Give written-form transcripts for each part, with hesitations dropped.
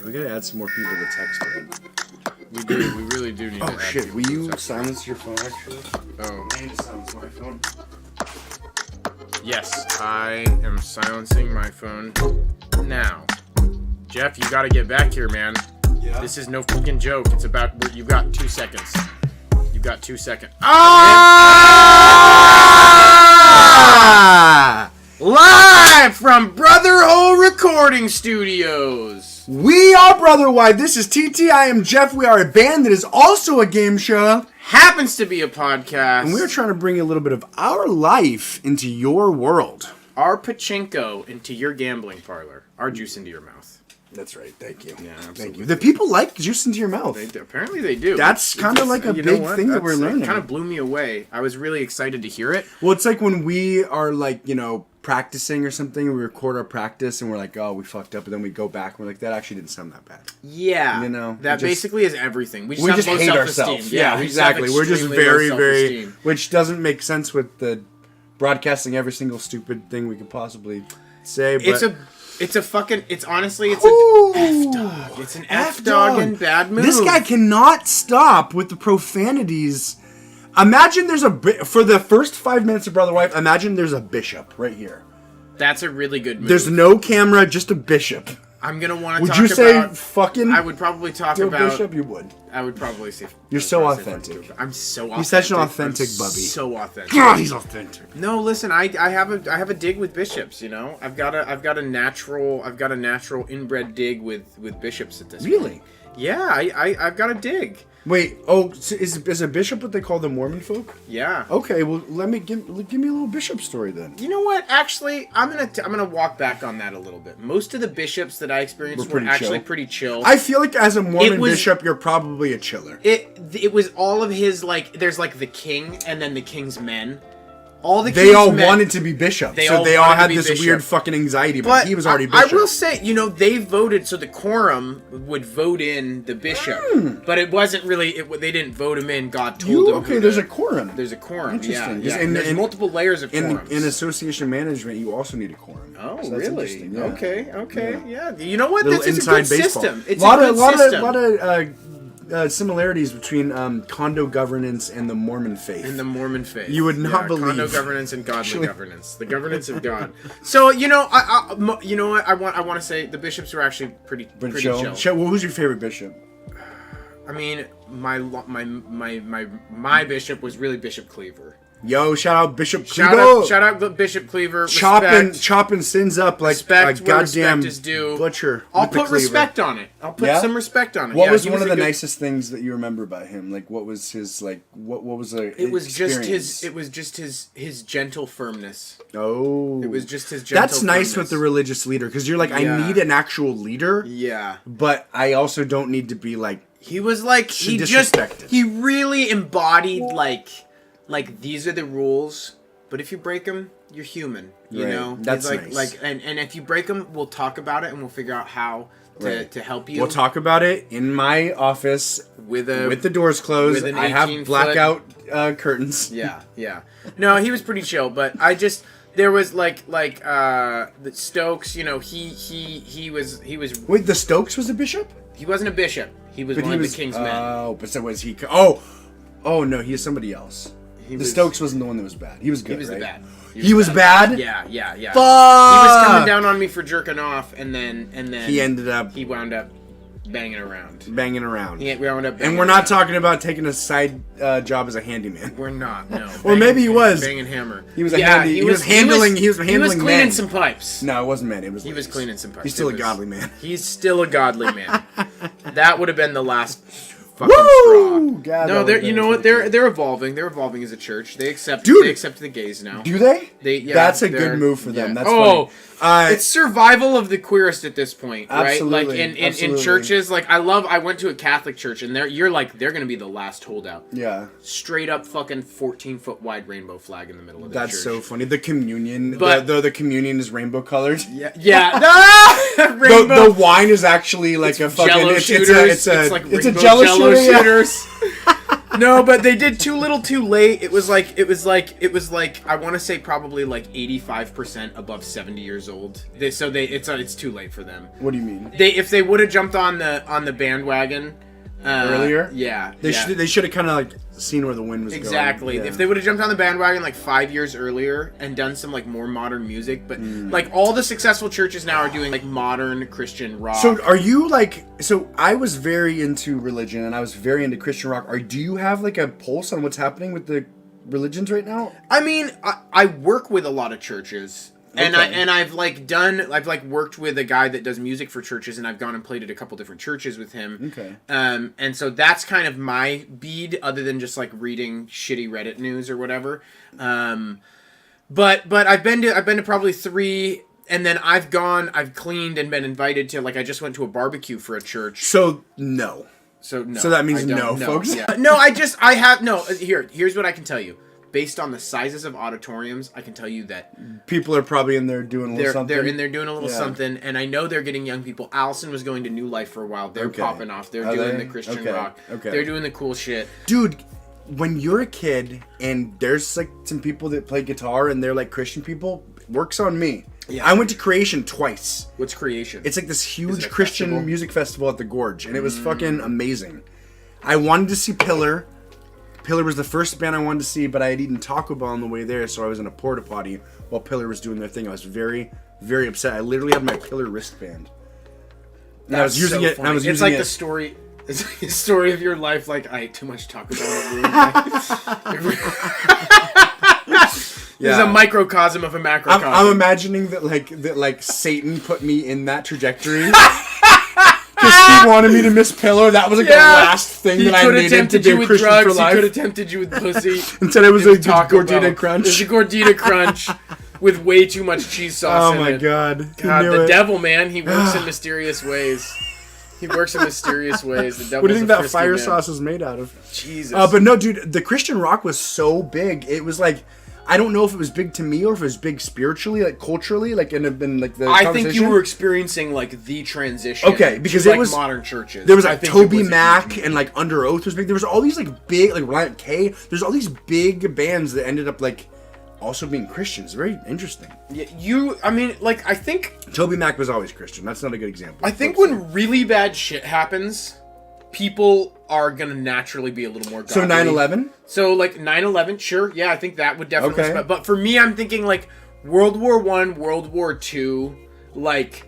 We gotta add some more people to text in. We do. We really do need to add Shit, people will to you text. silence your phone actually? Oh. I need to silence my phone. Yes, I am silencing my phone now. Jeff, you gotta get back here, man. Yeah. This is no fucking joke. It's about... You've got 2 seconds. You've got 2 seconds. Ah! Live from Brother Hole Recording Studios. We are Brotherwife. This is TT. I am Jeff. We are a band that is also a game show. Happens to be a podcast. And we're trying to bring a little bit of our life into your world. Our pachinko into your gambling parlor. Our juice into your mouth. That's right. Thank you. Yeah, absolutely. Thank you. The people like juice into your mouth. Apparently they do. That's kind of like a big thing that we're learning. It kind of blew me away. I was really excited to hear it. Well, it's like when we are like, practicing or something, we record our practice and we're like, oh, we fucked up, and then we go back and we're like, that actually didn't sound that bad. Yeah. That basically is everything. We just have low hate self-esteem. ourselves. Yeah, we just have exactly. We're just extremely very, low very, self-esteem. which doesn't make sense with the broadcasting every single stupid thing we could possibly say. But It's honestly, it's Ooh, an F-dog. It's an F-dog in bad mood. This guy cannot stop with the profanities. Imagine there's for the first 5 minutes of Brotherwife, imagine there's a bishop right here. That's a really good move. There's no camera, just a bishop. I'm going to want to Would talk you say about... fucking... I would probably talk to a about... bishop? You would. I would probably say... You're so authentic. I'm so authentic. He's such an authentic bubby. So authentic. God, he's authentic. No, listen, I have a dig with bishops, I've got a natural inbred dig with bishops at this point. Really? Yeah, I've got a dig. Wait, so is a bishop what they call the Mormon folk? Yeah. Okay, well give me a little bishop story then. You know what? Actually, I'm gonna walk back on that a little bit. Most of the bishops that I experienced were actually pretty chill. I feel like as a Mormon bishop, you're probably a chiller. It was all of his there's the king and then the king's men. They all wanted to be bishops, so they all had this weird fucking anxiety, but he was already bishop. I will say, they voted, so the quorum would vote in the bishop, but it wasn't really, they didn't vote him in, God told them. Okay, there's a quorum. There's a quorum, Interesting. yeah. And there's multiple layers of quorums. In association management, you also need a quorum. Oh, so really? Yeah. Okay, yeah. You know what? This is a good system. It's a lot of similarities between condo governance and the Mormon faith. You would not believe. Condo governance and godly governance. The governance of God. So, you know what? I want to say the bishops were actually pretty chill. What was your favorite bishop? I mean, my bishop was really Bishop Cleaver. Yo, shout out Bishop Cleaver. Shout out Bishop Cleaver. Chopping sins up like a goddamn butcher. I'll put respect on it. I'll put some respect on it. What was one of the nicest things that you remember about him? Like, what was his what was the experience? It was just his gentle firmness. Oh, it was just his gentle That's nice with the religious leader, because you're like, I need an actual leader. Yeah, but I also don't need to be like. He was like he really embodied like these are the rules, but if you break them, you're human. You know, that's nice. And if you break them, we'll talk about it and we'll figure out how to help you. We'll talk about it in my office with the doors closed. I have blackout curtains. Yeah. No, he was pretty chill, but there was the Stokes. He was. Wait, the Stokes was a bishop? He wasn't a bishop. He was one of the king's men. Oh, but so was he? Oh no, he is somebody else. Stokes wasn't the one that was bad. He was good. He was the bad. He was bad? Yeah. Fuck! He was coming down on me for jerking off, and then he wound up banging around. He wound up. And we're not talking about taking a side job as a handyman. We're not. No. Or maybe he was banging hammer. He was He was handling He was cleaning men. some pipes. No, it wasn't men. He was cleaning some pipes. He's still a godly man. He's still a godly man. That would have been the last. Woo! God, no, you know what? They're evolving. They're evolving as a church. They accept the gays now. Do they? That's a good move for them. That's funny. It's survival of the queerest at this point, right? Absolutely. Like in churches, I went to a Catholic church, and they're going to be the last holdout. Yeah. Straight up fucking 14-foot wide rainbow flag in the middle of the church. That's so funny. The communion, but the communion is rainbow colored. Yeah. The wine is actually like a fucking Jello shooters. It's a Jello shooters. No, but they did too little too late. It was like I want to say probably like 85% above 70 years old. It's too late for them. What do you mean? If they would have jumped on the bandwagon earlier, they should have kind of like seen where the wind was going. Exactly. Yeah. If they would have jumped on the bandwagon like 5 years earlier and done some like more modern music, but like all the successful churches now are doing like modern Christian rock. So are you like? So I was very into religion and I was very into Christian rock. Do you have like a pulse on what's happening with the religions right now? I mean, I work with a lot of churches. And Okay. I've worked with a guy that does music for churches, and I've gone and played at a couple different churches with him. Okay. And so that's kind of my bead, other than just like reading shitty Reddit news or whatever. But I've been to probably 3, and then I've cleaned and been invited to, like, I just went to a barbecue for a church. So no. So no. So that means I don't no, know. folks. Yeah. Here's what I can tell you. Based on the sizes of auditoriums, I can tell you that People are probably in there doing a little something. they're in there doing a little something, and I know they're getting young people. Allison was going to New Life for a while. They're popping off. They're doing the Christian rock. Okay. They're doing the cool shit. Dude, when you're a kid and there's like some people that play guitar and they're like Christian people, works on me. Yeah. I went to Creation twice. What's Creation? It's like this huge a Christian festival? music festival at the Gorge, and it was fucking amazing. I wanted to see Pillar. Pillar was the first band I wanted to see, but I had eaten Taco Bell on the way there, so I was in a porta potty while Pillar was doing their thing. I was very, very upset. I literally had my Pillar wristband. And I was using it. Funny. I was it's using like it. the story. It's like the story of your life. Like, I ate too much Taco Bell. There's a microcosm of a macrocosm. I'm imagining that Satan put me in that trajectory. Because he wanted me to miss Pillar. That was like the last thing that I needed to be a Christian for life. He could have tempted you with pussy. Instead it was a Taco Gordita Bell. Crunch. It was a Gordita Crunch with way too much cheese sauce in it. Oh my god. God, the devil, man. He works in mysterious ways. The devil What do you think that fire sauce is made out of? Jesus. But no, dude, the Christian rock was so big. It was like, I don't know if it was big to me or if it was big spiritually, like culturally, like in like the I conversation. think you were experiencing like the transition. Okay, because to, it like, was modern churches. There was like I think Toby it was Mac and like Under Oath was big. There was all these like big, like Reliant K. There's all these big bands that ended up like also being Christians. Very interesting. Yeah, I think Toby Mac was always Christian. That's not a good example. I think when really bad shit happens, people are gonna naturally be a little more godly. So 9/11? So like 9/11, sure, yeah, I think that would definitely. Okay. But for me, I'm thinking like World War I, World War II, like.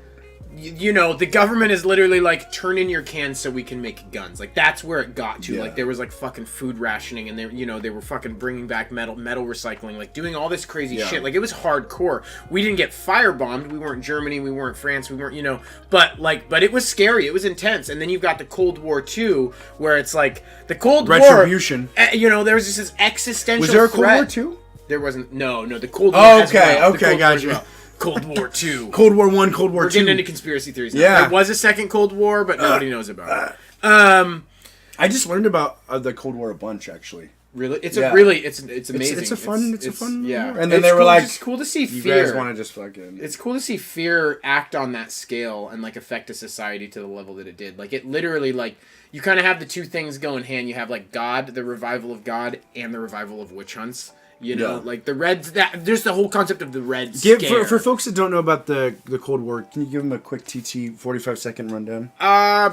You know, the government is literally like, turn in your cans so we can make guns. Like, that's where it got to. Yeah. Like, there was like fucking food rationing, and they were fucking bringing back metal recycling, like doing all this crazy shit. Like, it was hardcore. We didn't get firebombed. We weren't Germany. We weren't France. We weren't, but it was scary. It was intense. And then you've got the Cold War II, where it's like the Cold Retribution. War. There was just this existential. Was there a threat. Cold War II? There wasn't. No, the Cold War. Oh, as well. okay, got you. Cold War II. Cold War I, Cold War II. We're getting into conspiracy theories now. Yeah. There was a second Cold War, but nobody knows about it. I just learned about the Cold War a bunch, actually. Really? It's amazing. It's a fun yeah. war. And then they were like, it's cool to see you fear. guys want to just fucking... It's cool to see fear act on that scale and like affect a society to the level that it did. Like, it literally, like, you kind of have the two things going hand. You have like God, the revival of God, and the revival of witch hunts. Like the Reds. There's the whole concept of the Red Scare. For folks that don't know about the Cold War, can you give them a quick TT 45-second rundown?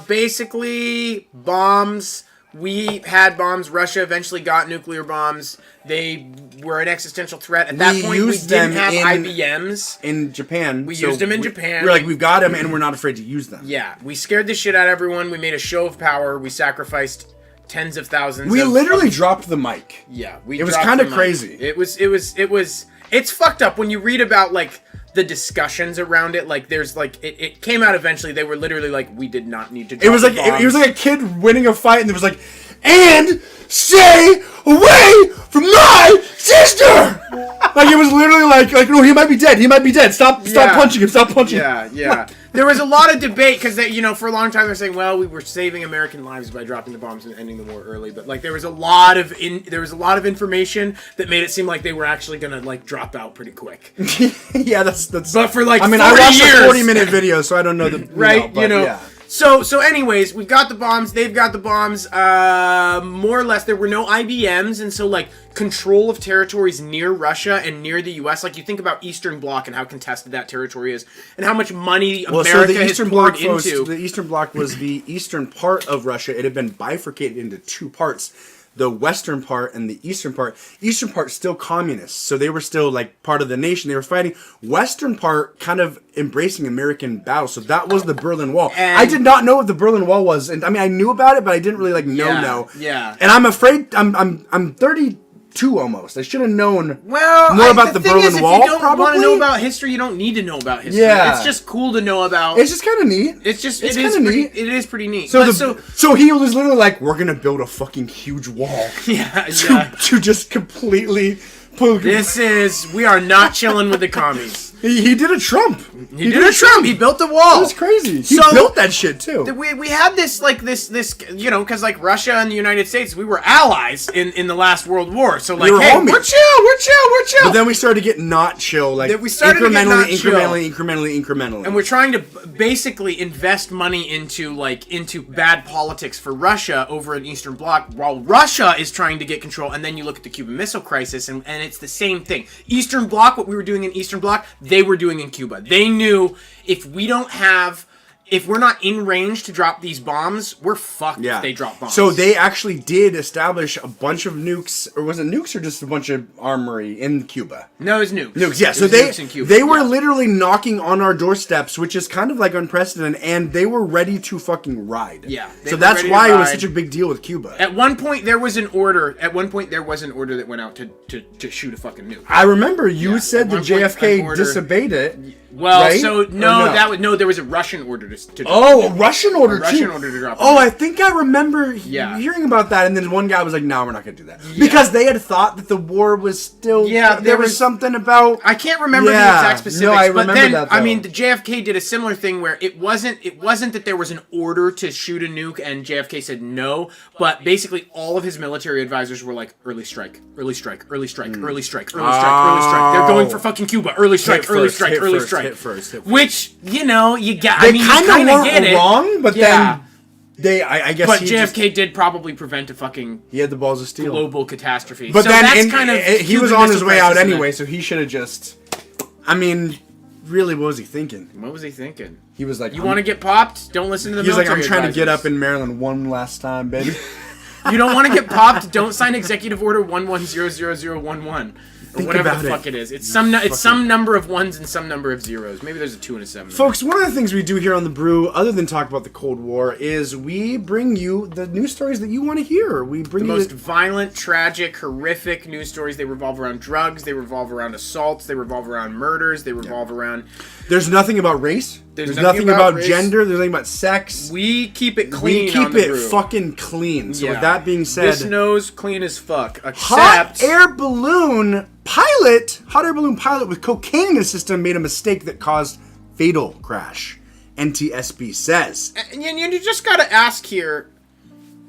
Basically bombs. We had bombs. Russia eventually got nuclear bombs. They were an existential threat. At that point, we didn't have IBMs. In Japan. We used them in Japan. We're like, we've got them, and we're not afraid to use them. Yeah, we scared the shit out of everyone. We made a show of power. We sacrificed tens of thousands. We literally dropped the mic. Yeah, it was kind of crazy. It's fucked up when you read about like the discussions around it. Like, there's like it came out eventually. They were literally like, we did not need to. Drop It was like bombs. it was like a kid winning a fight, and there was like, and stay away from my sister. Like, it was literally like no, he might be dead. He might be dead. Stop punching him. Stop punching him. Yeah. There was a lot of debate because for a long time they're saying, well, we were saving American lives by dropping the bombs and ending the war early, but like there was a lot of information that made it seem like they were actually gonna like drop out pretty quick. Yeah, that's. But for like, I mean, 40 I watched years, a 40-minute video, so I don't know the right. So anyways, we've got the bombs. They've got the bombs. More or less, there were no IBMs, and so like control of territories near Russia and near the U.S. Like you think about Eastern Bloc and how contested that territory is, and how much money America has poured into. The Eastern Bloc was the eastern part of Russia. It had been bifurcated into two parts. The western part and the eastern part. Eastern part still communist, so they were still like part of the nation. They were fighting. Western part kind of embracing American battle. So that was the Berlin Wall. And I did not know what the Berlin Wall was, and I mean I knew about it, but I didn't really like know. Yeah. And I'm afraid I'm 32 almost. I should have known more about the Berlin Wall. If you don't want to know probably. about history, you don't need to know about history. Yeah. It's just cool to know about. It's just kind of neat. It is pretty neat. So he was literally like, we're gonna build a fucking huge wall. To just completely. We are not chilling with the commies. He did a Trump. He did a Trump. He built the wall. It was crazy. He built that shit too. We had this because like Russia and the United States, we were allies in the last World War. So like, hey, we're chill. But then we started to get not chill. Like we started incrementally. And we're trying to basically invest money into bad politics for Russia over in Eastern Bloc, while Russia is trying to get control. And then you look at the Cuban Missile Crisis, and it's the same thing. Eastern Bloc, what we were doing in Eastern Bloc, they were doing in Cuba. They knew if we're not in range to drop these bombs, we're fucked if they drop bombs. So they actually did establish a bunch of nukes, or was it nukes or just a bunch of armory in Cuba? No, it was nukes. Nukes, yeah. So they were literally knocking on our doorsteps, which is kind of like unprecedented, and they were ready to fucking ride. Yeah. So that's why it was such a big deal with Cuba. At one point there was an order that went out to shoot a fucking nuke. I remember you said that JFK disobeyed it. Well, right? so there was a Russian order to drop a Russian order a Russian order to drop. I think I remember hearing about that, and then one guy was like, "No, we're not going to do that," because they had thought that the war was still. Yeah, there was something about. I can't remember the exact specifics, no, I remember but then that, though. I mean, the JFK did a similar thing where it wasn't that there was an order to shoot a nuke and JFK said no, but basically all of his military advisors were like, early strike, early strike, early strike, early strike, early strike, early strike. They're going for fucking Cuba. Early strike, early strike, early strike. Hit first. Which, you got. They kind of weren't wrong, but then I guess. But JFK did probably prevent a fucking. He had the balls of steel. Global catastrophe. But so then he was on his way out anyway, so he should have just. I mean, really, what was he thinking? What was he thinking? He was like, "You want to get popped? Don't listen to the military." He's like, "I'm trying advisors. to get up in Maryland one last time, baby." You don't want to get popped? Don't sign Executive Order 11000011. Or whatever the fuck it is. It's some number of ones and some number of zeros. Maybe there's a 2 and a 7. Folks, one of the things we do here on The Brew, other than talk about the Cold War, is we bring you the news stories that you want to hear. We bring the you most violent, tragic, horrific news stories. They revolve around drugs. They revolve around assaults. They revolve around murders. They revolve around... There's nothing about race. There's nothing about gender. There's nothing about sex. We keep it clean. We keep it fucking clean. So with that being said... This nose clean as fuck. Hot air balloon pilot with cocaine in his system made a mistake that caused fatal crash. NTSB says. And you just gotta ask here.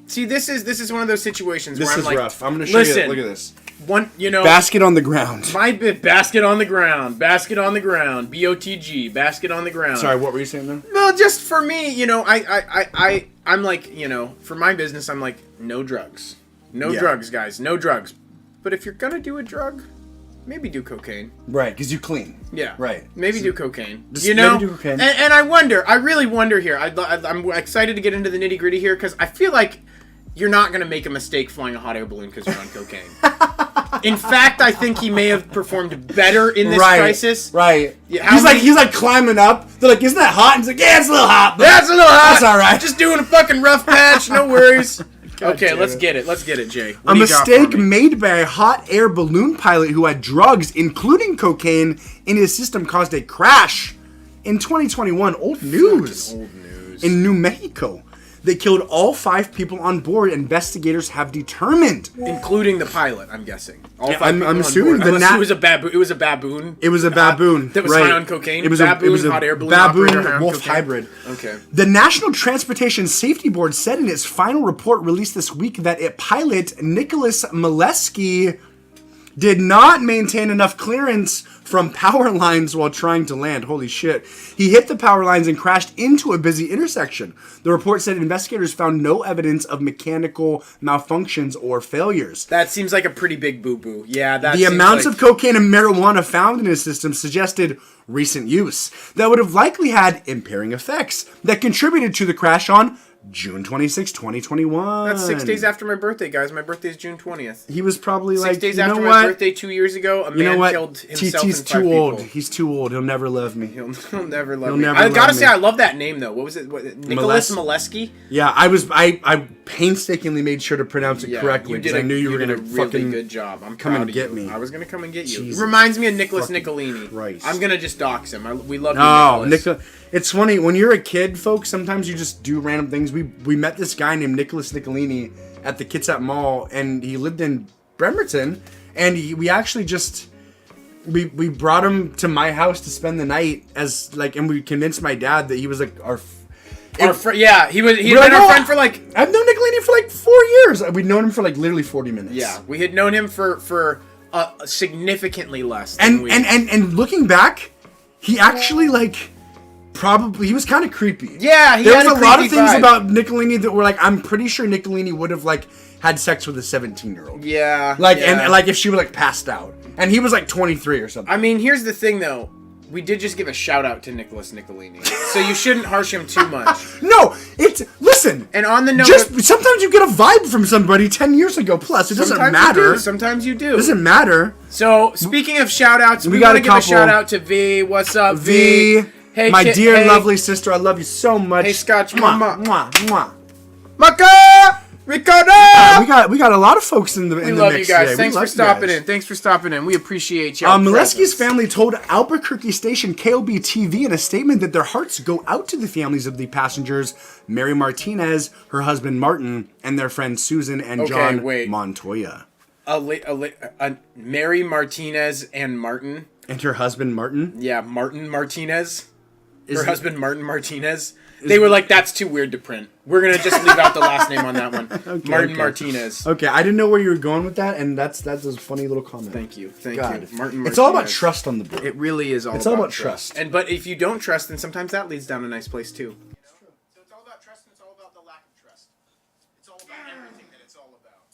See, this is one of those situations where I'm like... This is rough. I'm gonna show you. Look at this. Basket on the ground. Basket on the ground. Basket on the ground. BOTG. Basket on the ground. Sorry, what were you saying then? Well, just for me, I'm like, for my business, I'm like, no drugs. No drugs, guys. No drugs. But if you're gonna do a drug, maybe do cocaine. Right, because you clean. Yeah. Right. Maybe do cocaine. Maybe do cocaine. And I really wonder here. I'm excited to get into the nitty gritty here because I feel like you're not going to make a mistake flying a hot air balloon because you're on cocaine. In fact, I think he may have performed better in this crisis. Right. Yeah, he's like climbing up. They're like, isn't that hot? And he's like, yeah, it's a little hot. Yeah, it's a little hot. That's all right. Just doing a fucking rough patch. No worries. Okay, let's get it, Jay. A mistake made by a hot air balloon pilot who had drugs, including cocaine, in his system caused a crash in 2021. Old news. In New Mexico. They killed all 5 people on board, investigators have determined. Including the pilot, I'm guessing. All 5 I'm assuming it was a baboon. It was a baboon. It was a baboon. That was high on cocaine. It was a hot air balloon baboon wolf hybrid. Okay. The National Transportation Safety Board said in its final report released this week that pilot Nicholas Molesky did not maintain enough clearance from power lines while trying to land. Holy shit. He hit the power lines and crashed into a busy intersection. The report said investigators found no evidence of mechanical malfunctions or failures. That seems like a pretty big boo-boo. Yeah, that The amounts of cocaine and marijuana found in his system suggested recent use that would have likely had impairing effects that contributed to the crash on June 26, 2021. That's 6 days after my birthday, guys. My birthday is June 20th. He was probably 6 like, days you know after what? my birthday 2 years ago, a man killed himself TT's and 5 too old. people. He's too old. He'll never love me. He'll never love me. never I love gotta me. say, I love that name though. What was it? Nicholas Molesky? Yeah, I painstakingly made sure to pronounce it correctly because I knew you were gonna did a fucking really good job. I'm come proud and of get you. me. I was gonna come and get you. Jesus It reminds me of Nicholas fucking Nicolini. Christ. I'm gonna just dox him. We love you, Oh, Nicholas. It's funny when you're a kid, folks. Sometimes you just do random things. We met this guy named Nicholas Nicolini at the Kitsap Mall, and he lived in Bremerton. And we actually just we brought him to my house to spend the night and we convinced my dad that he was like he had been our friend for like. I've known Nicolini for like 4 years. We'd known him for like literally 40 minutes. Yeah, we had known him for significantly less. Than And looking back, he actually he was kind of creepy. Yeah, there was a lot of things about Nicolini that were like, I'm pretty sure Nicolini would have had sex with a 17-year-old. Yeah, and if she was passed out, and he was 23 or something. I mean, here's the thing though. We did just give a shout out to Nicholas Nicolini, so you shouldn't harsh him too much. No, listen. And on the note, sometimes you get a vibe from somebody 10 years ago. Plus, it doesn't matter. Sometimes you do. It doesn't matter. So speaking of shout outs, we got gotta give a shout out to V. What's up, V? Hey, my dear, lovely sister, I love you so much. Hey, Scotch Mama. Mwah, mwah. Maka! Ricardo! We got a lot of folks in the We mix love you guys. today. Thanks for stopping in. We appreciate you. Molesky's family told Albuquerque station KOB TV in a statement that their hearts go out to the families of the passengers, Mary Martinez, her husband Martin, and their friends Susan and John Montoya. Mary Martinez and Martin. And her husband Martin? Yeah, Martin Martinez. Her husband Martin Martinez. They were like, that's too weird to print. We're going to just leave out the last name on that one. Martin Martinez. Okay, I didn't know where you were going with that, and that's a funny little comment. Thank you. Thank God. you. Martin Martinez. It's all about trust on the board. It really is all about trust. But if you don't trust, then sometimes that leads down a nice place too. It's true. So it's all about trust, and it's all about the lack of trust. It's all about everything that it's all about.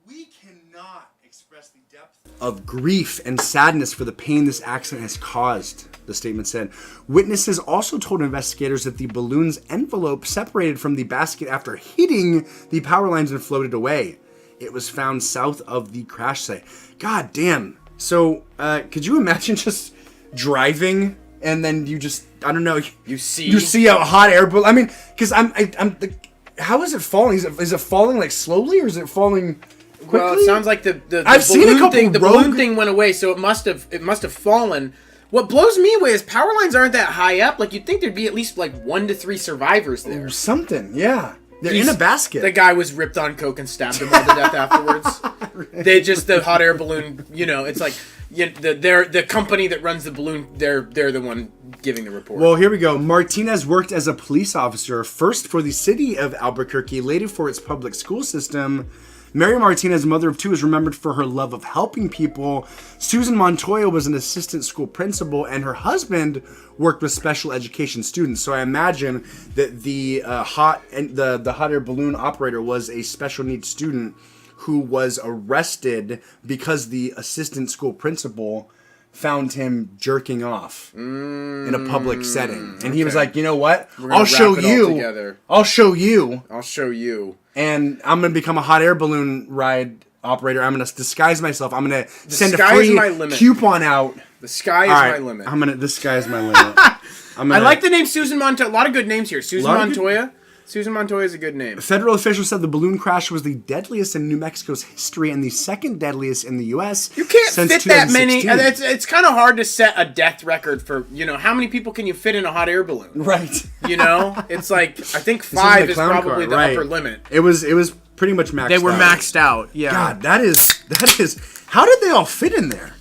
We cannot express the depth of grief and sadness for the pain this accident has caused, the statement said. Witnesses also told investigators that the balloon's envelope separated from the basket after hitting the power lines and floated away. It was found south of the crash site. God damn. So, could you imagine just driving and then you just, I don't know, you see a hot air balloon? I mean, because how is it falling? Is it falling slowly or is it falling quickly? Well, it sounds like the balloon thing went away, so it must have fallen. What blows me away is power lines aren't that high up. You'd think there'd be at least 1 to 3 survivors there. Something, yeah. They're in a basket. The guy was ripped on coke and stabbed him all to death afterwards. The hot air balloon. It's like they're the company that runs the balloon. They're the one giving the report. Well, here we go. Martinez worked as a police officer first for the city of Albuquerque, later for its public school system. Mary Martinez, mother of 2, is remembered for her love of helping people. Susan Montoya was an assistant school principal, and her husband worked with special education students. So I imagine that the hot air balloon operator was a special needs student who was arrested because the assistant school principal found him jerking off in a public setting. And he was like, you know what? I'll show you. And I'm going to become a hot air balloon ride operator. I'm going to disguise myself. I'm going to send a free coupon out. The sky is my limit. The sky is my limit. I like the name Susan Montoya. A lot of good names here. Susan Montoya. Susan Montoya is a good name. Federal officials said the balloon crash was the deadliest in New Mexico's history and the second deadliest in the U.S. You can't since fit that many. It's kind of hard to set a death record for, how many people can you fit in a hot air balloon? Right. It's I think 5 is probably the upper limit. It was pretty much maxed out. They were maxed out, yeah. God, that is, how did they all fit in there?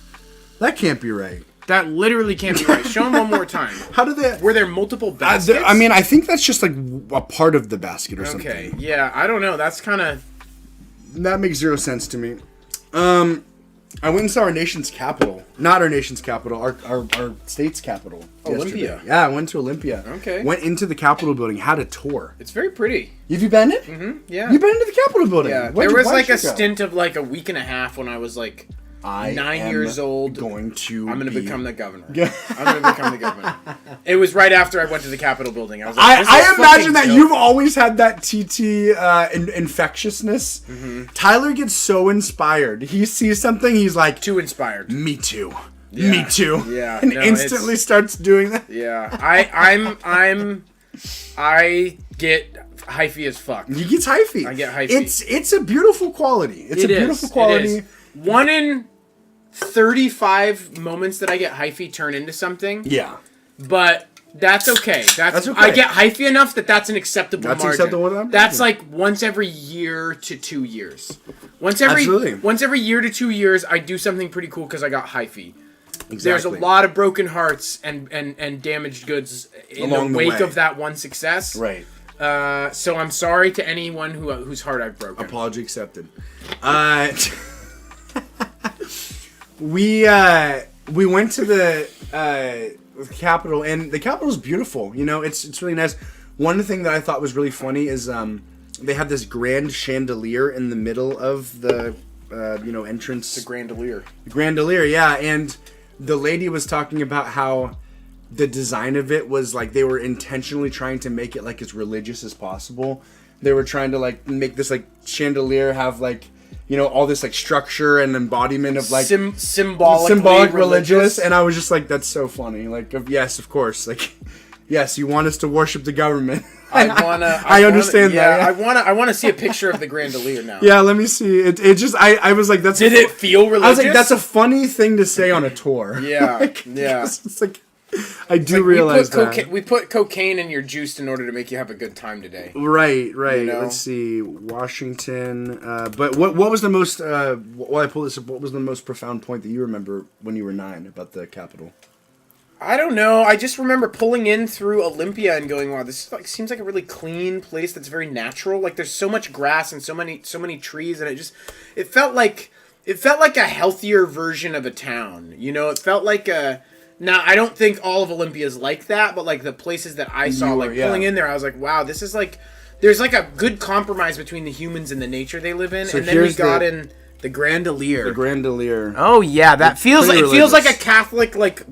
That can't be right. That literally can't be right. Show them one more time. How did they? Were there multiple baskets? I think that's just a part of the basket or something. Okay, yeah, I don't know. That's kind of... That makes zero sense to me. I went and saw our nation's capital. Not our nation's capital, our state's capital. Olympia. Yesterday. Yeah, I went to Olympia. Okay. Went into the Capitol building, had a tour. It's very pretty. Have you been it? Mm-hmm. Yeah. You've been into the Capitol building? Yeah. There was like a stint of like a week and a half when I was like 9 years old. I'm going to become the governor. I'm going to become the governor. It was right after I went to the Capitol building. I was like, I imagine that you've always had that TT infectiousness. Mm-hmm. Tyler gets so inspired. He sees something, he's like, too inspired. Me too. Yeah. Me too. Yeah. And instantly starts doing that. Yeah. I get hyphy as fuck. You get hyphy. I get hyphy. It's a beautiful quality. It's a beautiful quality. It is. 1 in 35 moments that I get hyphy turn into something. Yeah. But that's okay. That's okay. I get hyphy enough that's an acceptable margin. Acceptable. That's like once every year to 2 years. Once every year to 2 years, I do something pretty cool because I got hyphy. Exactly. There's a lot of broken hearts and damaged goods in the wake of that one success. Right. So I'm sorry to anyone whose heart I've broken. Apology accepted. We went to the Capitol, and the Capitol is beautiful. You know, it's really nice. One thing that I thought was really funny is they have this grand chandelier in the middle of the entrance. The grandelier. The grandelier, yeah. And the lady was talking about how the design of it was like they were intentionally trying to make it like as religious as possible. They were trying to like make this like chandelier have like, you know, all this like structure and embodiment of like symbolic religious. And I was just like, that's so funny. Like, yes, of course. Like, yes, you want us to worship the government. I understand that. Yeah. I wanna see a picture of the grandelier now. Yeah, let me see. It just I was like, that's. Did it feel religious? I was like, that's a funny thing to say on a tour. Yeah, like, yeah. It's like, I do realize that. We put cocaine in your juice in order to make you have a good time today. Right. You know? Let's see, Washington. But what was the most? While I pull this up, what was the most profound point that you remember when you were 9 about the Capitol? I don't know. I just remember pulling in through Olympia and going, "Wow, this seems like a really clean place that's very natural. Like there's so much grass and so many trees, and it felt like a healthier version of a town. You know, it felt like a." Now I don't think all of Olympia is like that, but like the places that I saw, pulling in there, I was like, "Wow, this is like." There's like a good compromise between the humans and the nature they live in, and then we got in. The grandelier. The grandelier. Oh yeah, that feels like a Catholic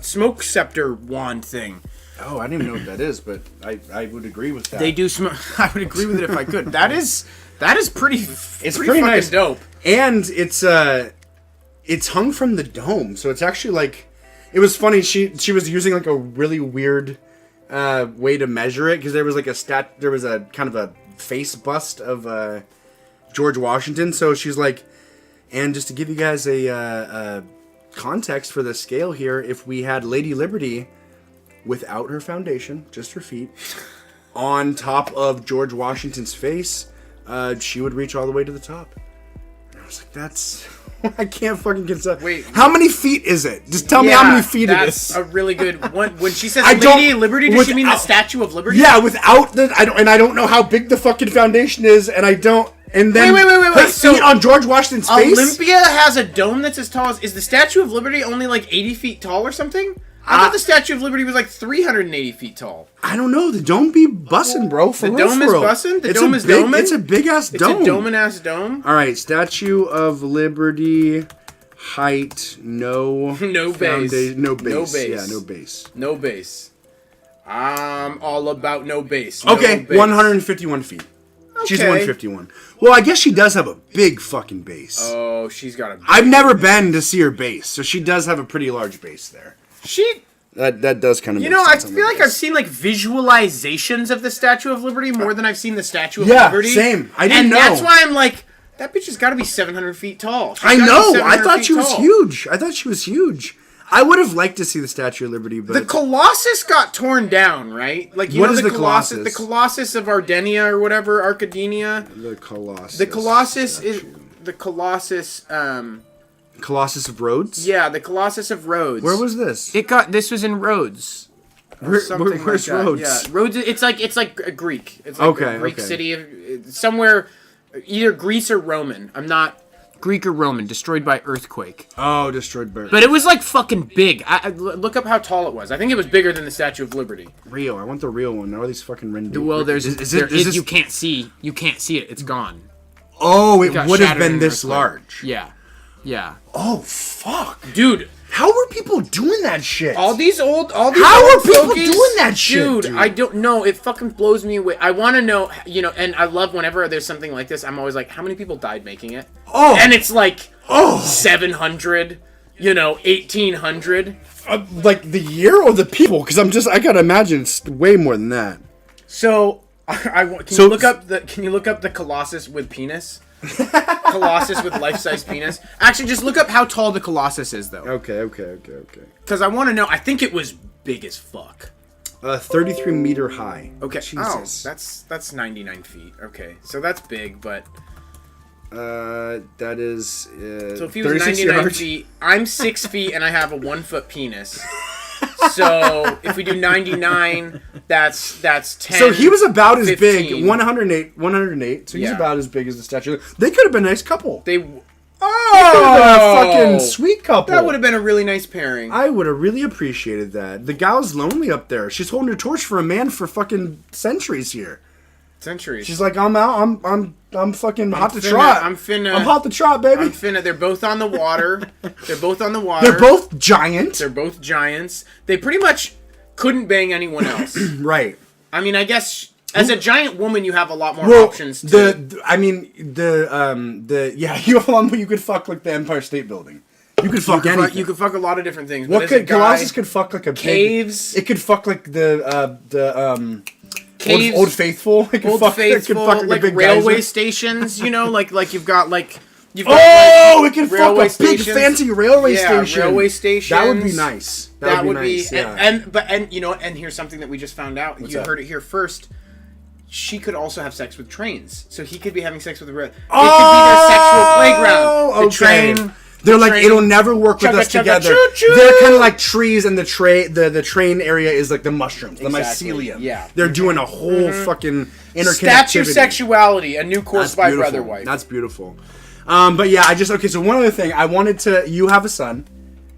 smoke scepter wand thing. Oh, I didn't even know what that is, but I would agree with that. They do smoke. I would agree with it if I could. That is pretty. It's pretty nice, dope. And it's hung from the dome, so it's actually like. It was funny. She was using like a really weird way to measure it because there was like there was a kind of a face bust of George Washington. So she's like. And just to give you guys a context for the scale here, if we had Lady Liberty without her foundation, just her feet, on top of George Washington's face, she would reach all the way to the top. And I was like, that's... I can't fucking get that. Wait. How many feet is it? Just tell me how many feet it is. That's a really good one. When she says Lady Liberty, does she mean the Statue of Liberty? Yeah, without the... I don't know how big the fucking foundation is, and I don't... And then wait. Her feet on George Washington's face? Olympia has a dome that's as tall as... Is the Statue of Liberty only like 80 feet tall or something? I thought the Statue of Liberty was like 380 feet tall. I don't know. The dome be bussin', bro. The dome is bussin'? The dome is doming? It's a big-ass dome. It's a doming-ass dome? All right. Statue of Liberty, height, no base. No base. No base. Yeah, no base. No base. I'm all about no base. Okay, no base. 151 feet. Okay. She's 151. Well, I guess she does have a big fucking base. Oh, she's got a big I've never been to see her base, so she does have a pretty large base there. That does kind of make sense. I feel like I've seen like visualizations of the Statue of Liberty more than I've seen the Statue of Liberty. Yeah, same. I didn't know. And that's why I'm like, that bitch has got to be 700 feet tall. I know. I thought she was huge. I would have liked to see the Statue of Liberty, but... The Colossus got torn down, right? Like, what is the Colossus? The Colossus of Ardenia or whatever, Arcadenia. The Colossus. The Colossus is... The Colossus, Colossus of Rhodes? Yeah, the Colossus of Rhodes. Where was this? This was in Rhodes. Where's Rhodes? Yeah, Rhodes. It's like a Greek. It's like a Greek city somewhere, either Greece or Roman. I'm not Greek or Roman, destroyed by earthquake. Oh, destroyed by... But it was like fucking big. Look up how tall it was. I think it was bigger than the Statue of Liberty. Real. I want the real one. Now these fucking rendered. Well, you can't see it. It's gone. Oh, it would have been this large. Yeah. Yeah. Oh, fuck. Dude. How were people doing that shit? How are people doing that shit, dude? I don't know. It fucking blows me away. I want to know, and I love whenever there's something like this, I'm always like, how many people died making it? Oh. And it's like, 700, 1,800. Like the year or the people? Because I gotta imagine it's way more than that. So, can you look up the Colossus with penis? Colossus with life-size penis. Actually, just look up how tall the Colossus is, though. Okay. Because I want to know. I think it was big as fuck. 33 meter high. Okay. Jesus. Oh, that's 99 feet. Okay, so that's big, but. That is. So if he was 99 feet, I'm 6 feet and I have a 1 foot penis. So if we do 99, that's 10. So he was about as 15. big, 108. So he's about as big as the statue. They could have been a nice couple. They could have been a fucking sweet couple. That would have been a really nice pairing. I would have really appreciated that. The gal's lonely up there. She's holding her torch for a man for fucking centuries here. Centuries. She's like, I'm out. I'm fucking hot to trot. I'm hot to trot, baby. They're both on the water. They're both giant. They're both giants. They pretty much couldn't bang anyone else. Right. I mean, I guess as a giant woman, you have a lot more options. You have a lot more. You could fuck like the Empire State Building. You could fuck anything. You could fuck a lot of different things. Colossus could fuck like a caves. It could fuck like the caves, Old Faithful. It could fuck like railway stations. Like you've got like. It can fuck a big fancy railway station. Railway station. That would be nice. That would be nice. And here's something that we just found out. You heard it here first. She could also have sex with trains, so he could be having sex with a rail. It could be their sexual playground. The train. They're like, it'll never work with us together. Choo-choo. They're kind of like trees, and the train area is like the mushrooms, the mycelium. Yeah, they're doing a whole fucking interconnectivity. Statue sexuality, a new course by Brotherwife. That's beautiful. But yeah, so one other thing, you have a son,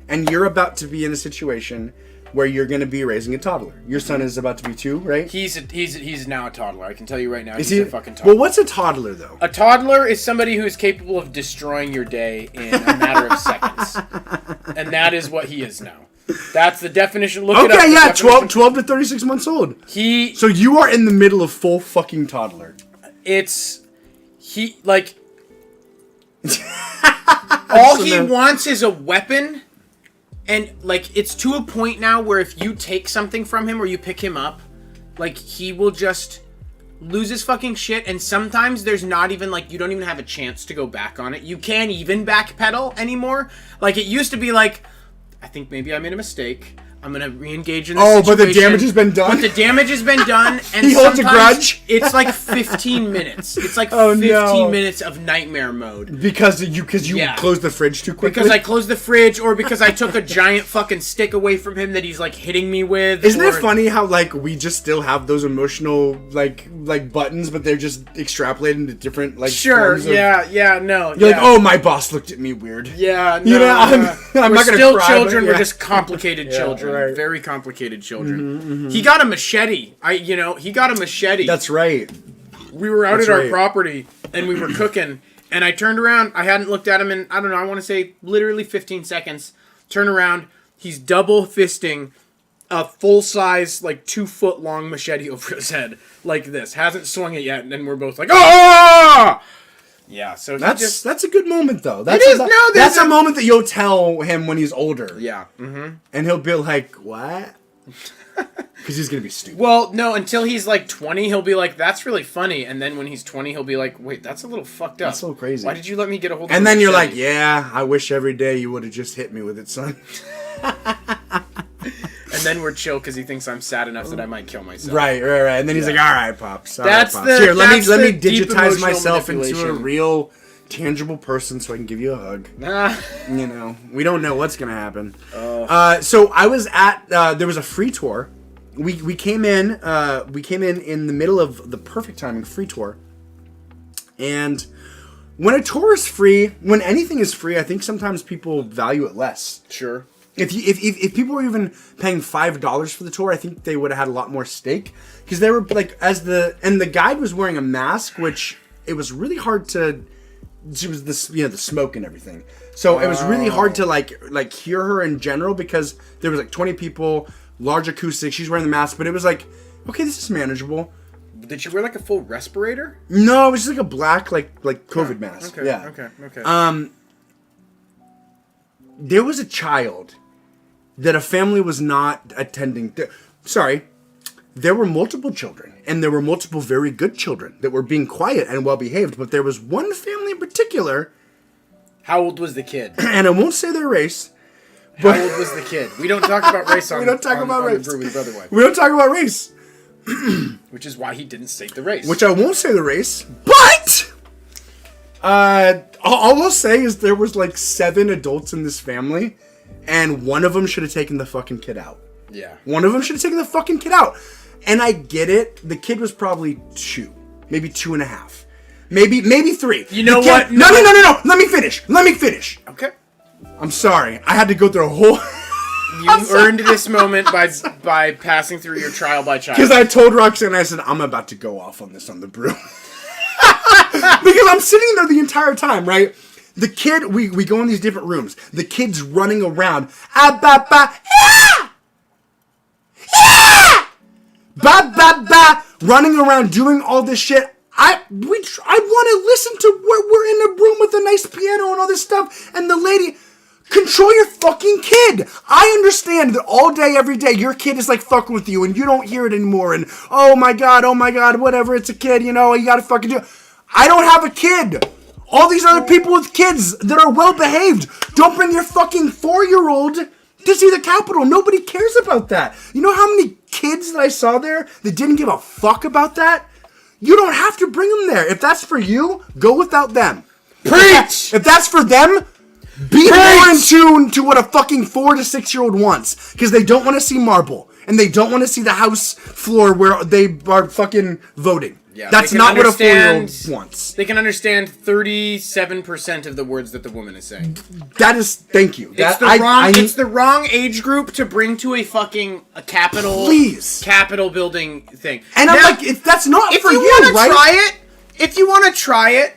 and you're about to be in a situation where you're going to be raising a toddler. Your son is about to be 2, right? He's now a toddler. I can tell you right now. He's a fucking toddler. Well, what's a toddler though? A toddler is somebody who is capable of destroying your day in a matter of seconds, and that is what he is now. That's the definition. Look it up. Okay, yeah, 12 to 36 months old. So you are in the middle of full fucking toddler. All he wants is a weapon. And, like, it's to a point now where if you take something from him or you pick him up, like, he will just lose his fucking shit. And sometimes there's not even, like, you don't even have a chance to go back on it. You can't even backpedal anymore. Like, it used to be like, I think maybe I made a mistake. I'm going to re-engage in this situation. But the damage has been done? But the damage has been done. And he holds a grudge? It's like 15 minutes. It's like 15 minutes of nightmare mode. Because you closed the fridge too quickly? Because I closed the fridge, or because I took a giant fucking stick away from him that he's, like, hitting me with. Isn't it funny how, like, we just still have those emotional, like buttons, but they're just extrapolated into different, like, forms of... no. You're like, oh, my boss looked at me weird. Yeah, no. You know, I'm not going to cry. We're still children. We're just complicated children. Right. Very complicated children. He got a machete. He got a machete. That's right. We were out at our property and we were cooking, and I turned around. I hadn't looked at him in, I don't know, I want to say literally 15 seconds. Turn around. He's double fisting a full size, like 2 foot long machete over his head, like this. Hasn't swung it yet, and then we're both like, ah! Yeah, so that's a good moment though. That's a moment that you'll tell him when he's older. Yeah. Mm-hmm. And he'll be like, "What?" Because he's gonna be stupid. Well, no, until he's like 20, he'll be like, "That's really funny," and then when he's 20, he'll be like, "Wait, that's a little fucked up. That's a little crazy. Why did you let me get a hold of?" And then you're like, "Yeah, I wish every day you would have just hit me with it, son." And then we're chill because he thinks I'm sad enough that I might kill myself. Right. And then he's like, "All right, pops. That's right, pops. Here, let me digitize myself into a real, tangible person so I can give you a hug." We don't know what's gonna happen. So I was at. There was a free tour. We came in. We came in the middle of the perfect timing free tour, and when a tour is free, when anything is free, I think sometimes people value it less. Sure. If people were even paying $5 for the tour, I think they would have had a lot more stake, because they were like, and the guide was wearing a mask, which it was really hard to. She was this, the smoke and everything, so it was really hard to like hear her in general, because there was like 20 people, large acoustics. She's wearing the mask, but it was like, okay, this is manageable. Did she wear like a full respirator? No, it was just like a black like COVID mask. Okay. Yeah. Okay. There was a child that a family was not attending. There were multiple children, and there were multiple very good children that were being quiet and well behaved, but there was one family in particular. How old was the kid? And I won't say their race. How old was the kid? We don't talk about race on, we don't talk about race. The Brew with Brotherwife. We don't talk about race. Which is why he didn't state the race. Which I won't say the race, but all I'll say is there was like 7 adults in this family, and one of them should have taken the fucking kid out. Yeah. One of them should have taken the fucking kid out. And I get it. The kid was probably 2, maybe 2.5, maybe 3. You know what? No. Let me finish. Okay. I'm sorry. I had to go through a whole. You earned this moment by passing through your trial by child. Because I told Roxanne, I said, I'm about to go off on this on the Brew. Because I'm sitting there the entire time, right? The kid, we go in these different rooms. The kid's running around. Running around doing all this shit. I want to listen to we're in a room with a nice piano and all this stuff, and the lady, control your fucking kid. I understand that all day, every day, your kid is like fucking with you, and you don't hear it anymore, and oh my god, whatever, it's a kid, you gotta fucking do it. I don't have a kid. All these other people with kids that are well behaved. Don't bring your fucking 4-year-old to see the Capitol. Nobody cares about that. You know how many kids that I saw there that didn't give a fuck about that? You don't have to bring them there. If that's for you, go without them. Preach! If that's for them, be more in tune to what a fucking 4 to 6-year-old wants. Because they don't want to see marble. And they don't want to see the House floor where they are fucking voting. Yeah, that's not what a 4-year-old wants. They can understand 37% of the words that the woman is saying. That is, thank you. It's the wrong age group to bring to a Capitol building thing. And now, I'm like, if that's not for you, right? If you want to try it,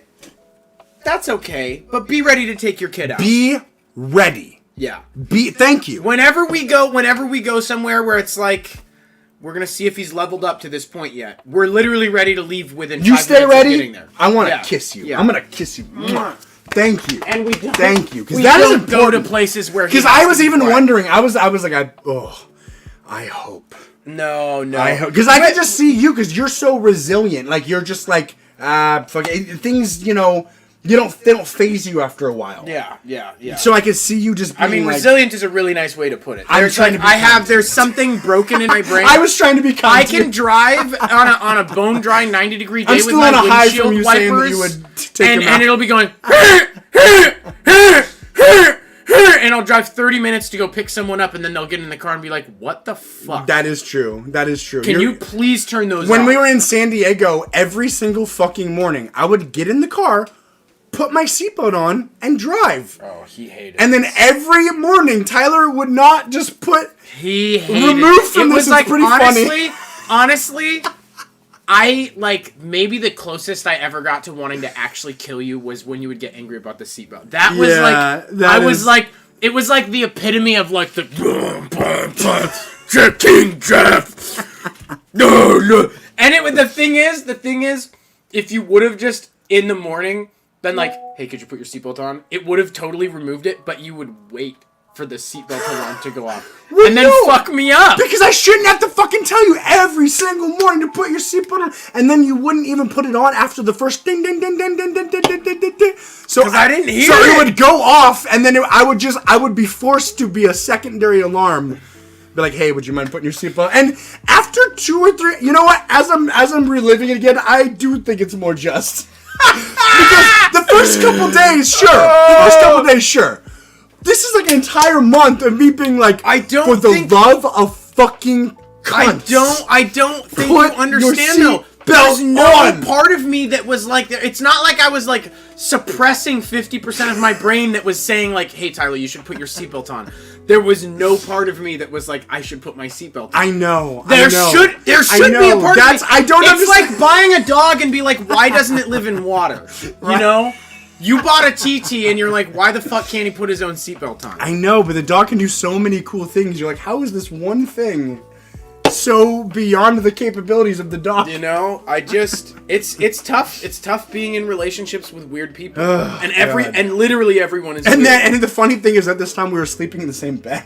that's okay. But be ready to take your kid out. Be ready. Yeah. Thank you. Whenever we go somewhere where it's like, we're going to see if he's leveled up to this point yet. We're literally ready to leave within 5 minutes of getting there. I want to kiss you. Yeah. I'm going to kiss you. Thank you. And we don't. Thank you. Because that doesn't go to places where. Because I was even wondering. I was like, I hope. No. I hope. Because I could just see you, because you're so resilient. Like, you're just like, things, they don't phase you after a while. Yeah. So I could see you just being resilient is a really nice way to put it. There's something broken in my brain. I was trying to be kind. I can drive on a bone dry 90-degree day with my windshield wipers, and it'll be going, and I'll drive 30 minutes to go pick someone up, and then they'll get in the car and be like, what the fuck? That is true. Can you please turn those off? When we were in San Diego, every single fucking morning, I would get in the car, put my seatbelt on, and drive. Oh, he hated it. And then every morning, Tyler would not just put... He hated it. Remove from this, it's pretty funny. Honestly, I, maybe the closest I ever got to wanting to actually kill you was when you would get angry about the seatbelt. That was it was like the epitome of, the... King Jeff! No. And the thing is, if you would have just, in the morning... been like, hey, could you put your seatbelt on? It would have totally removed it, but you would wait for the seatbelt alarm to go off. And then fuck me up. Because I shouldn't have to fucking tell you every single morning to put your seatbelt on, and then you wouldn't even put it on after the first ding, ding, ding, ding, ding, ding, ding, ding, ding, ding, ding. So I didn't hear it. So it would go off, and then I would be forced to be a secondary alarm. Be like, hey, would you mind putting your seatbelt? And after 2 or 3, you know what? As I'm reliving it again, I do think it's more just. Because the first couple days, sure. This is like an entire month of me being like, for the love of fucking cunts. I don't think you understand though. seatbelt on. Part of me that was like, it's not like I was like suppressing 50% of my brain that was saying like, hey Tyler, you should put your seatbelt on. There was no part of me that was like, I should put my seatbelt on. I know. There should be a part of me. I don't understand. It's like buying a dog and be like, why doesn't it live in water? Right. You know? You bought a TT and you're like, why the fuck can't he put his own seatbelt on? I know, but the dog can do so many cool things. You're like, how is this one thing so beyond the capabilities of the dog? You know, it's tough. It's tough being in relationships with weird people, and literally everyone is. And weird. And the funny thing is, at this time we were sleeping in the same bed.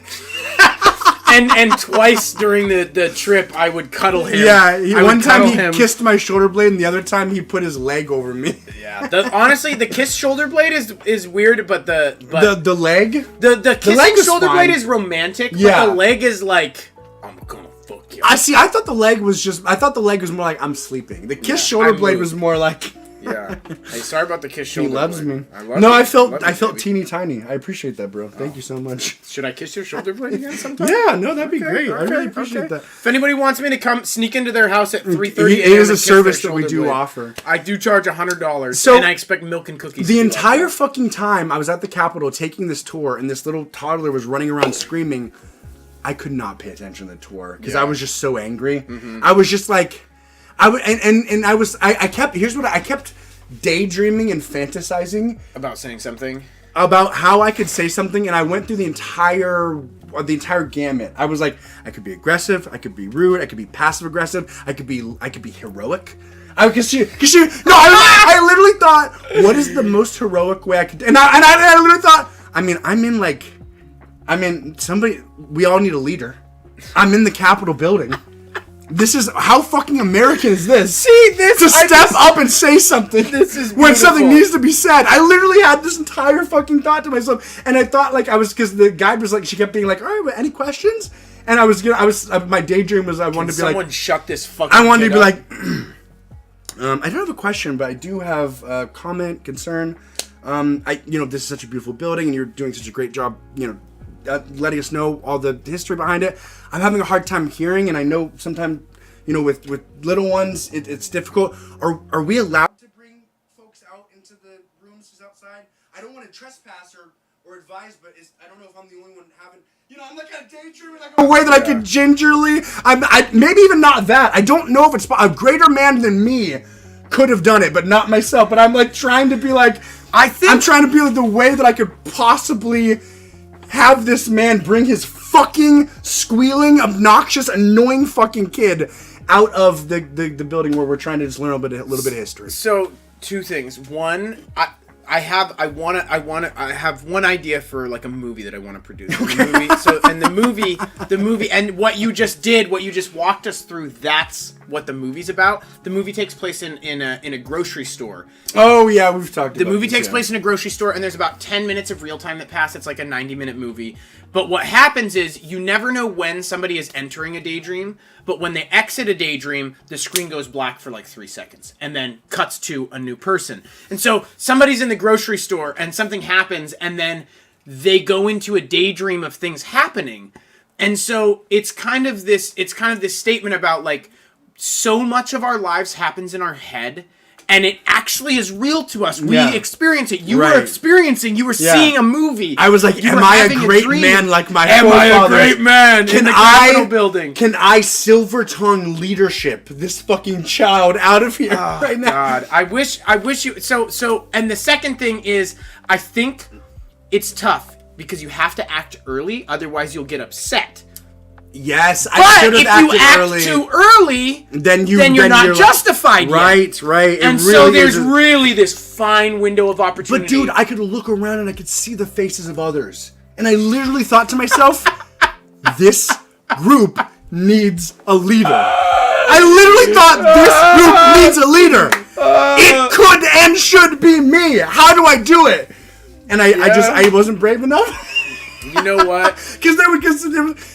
and twice during the trip, I would cuddle him. Yeah, one time he kissed my shoulder blade, and the other time he put his leg over me. Yeah, honestly, the kiss shoulder blade is weird, but the leg, the kiss shoulder blade is romantic. Yeah, but the leg is like, I'm gonna fuck you. I thought the leg was more like I'm sleeping. The kiss shoulder blade was more like. Yeah. Hey, sorry about the kiss shoulder. He loves blade. me. I felt teeny tiny. I appreciate that, bro. Thank you so much. Should I kiss your shoulder blade again sometime? Yeah, no, that'd be great. I really appreciate that. If anybody wants me to come sneak into their house at 3:30, it is a service that we do offer. I do charge $100, so, and I expect milk and cookies. The entire fucking time I was at the Capitol taking this tour, and this little toddler was running around screaming, I could not pay attention to the tour because I was just so angry. Mm-hmm. I was just like, I kept daydreaming and fantasizing about saying something, about how I could say something, and I went through the entire gamut. I was like, I could be aggressive, I could be rude, I could be passive aggressive, I could be heroic. I literally thought, what is the most heroic way I could? And I literally thought, we all need a leader. I'm in the Capitol building. This is, how fucking American is this? See, this... To step up and say something this is when something needs to be said. I literally had this entire fucking thought to myself. And I thought, like, because the guide was like, she kept being like, all right, well, any questions? And my daydream was I wanted to be like... someone shut this fucking I wanted to be like, I don't have a question, but I do have a comment, concern. This is such a beautiful building, and you're doing such a great job, letting us know all the history behind it. I'm having a hard time hearing, and I know sometimes, with little ones, it's difficult. Are we allowed to bring folks out into the rooms outside? I don't want to trespass or advise, but I don't know if I'm the only one having... I'm like kind of daydreaming, like a way that I could gingerly... maybe even not that. I don't know if it's... A greater man than me could have done it, but not myself. But I'm like trying to be like... I'm trying to be like the way that I could possibly... have this man bring his fucking squealing, obnoxious, annoying fucking kid out of the building where we're trying to just learn a little bit of history. So, two things. One, I have one idea for like a movie that I want to produce. Okay. The movie, and what you just walked us through. That's what the movie's about. The movie takes place in a grocery store. Oh yeah, we've talked. The movie takes place in a grocery store, and there's about 10 minutes of real time that pass. It's like a 90-minute movie. But what happens is you never know when somebody is entering a daydream. But when they exit a daydream, the screen goes black for like 3 seconds and then cuts to a new person. And so somebody's in the grocery store and something happens, and then they go into a daydream of things happening. And so it's kind of this statement about like so much of our lives happens in our head. And it actually is real to us. We experience it. You were seeing a movie. I was like, am I a great man like my forefathers? Am I a great man in the Capitol building? Can I silver tongue leadership this fucking child out of here right now? God, I wish you... So, and the second thing is, I think it's tough because you have to act early, otherwise you'll get upset. Yes, I should have acted early. But if you act too early, then you're not justified yet. Right. And so there's really this fine window of opportunity. But dude, I could look around and I could see the faces of others. And I literally thought to myself, this group needs a leader. I literally thought this group needs a leader. It could and should be me. How do I do it? And I wasn't brave enough. You know what? Because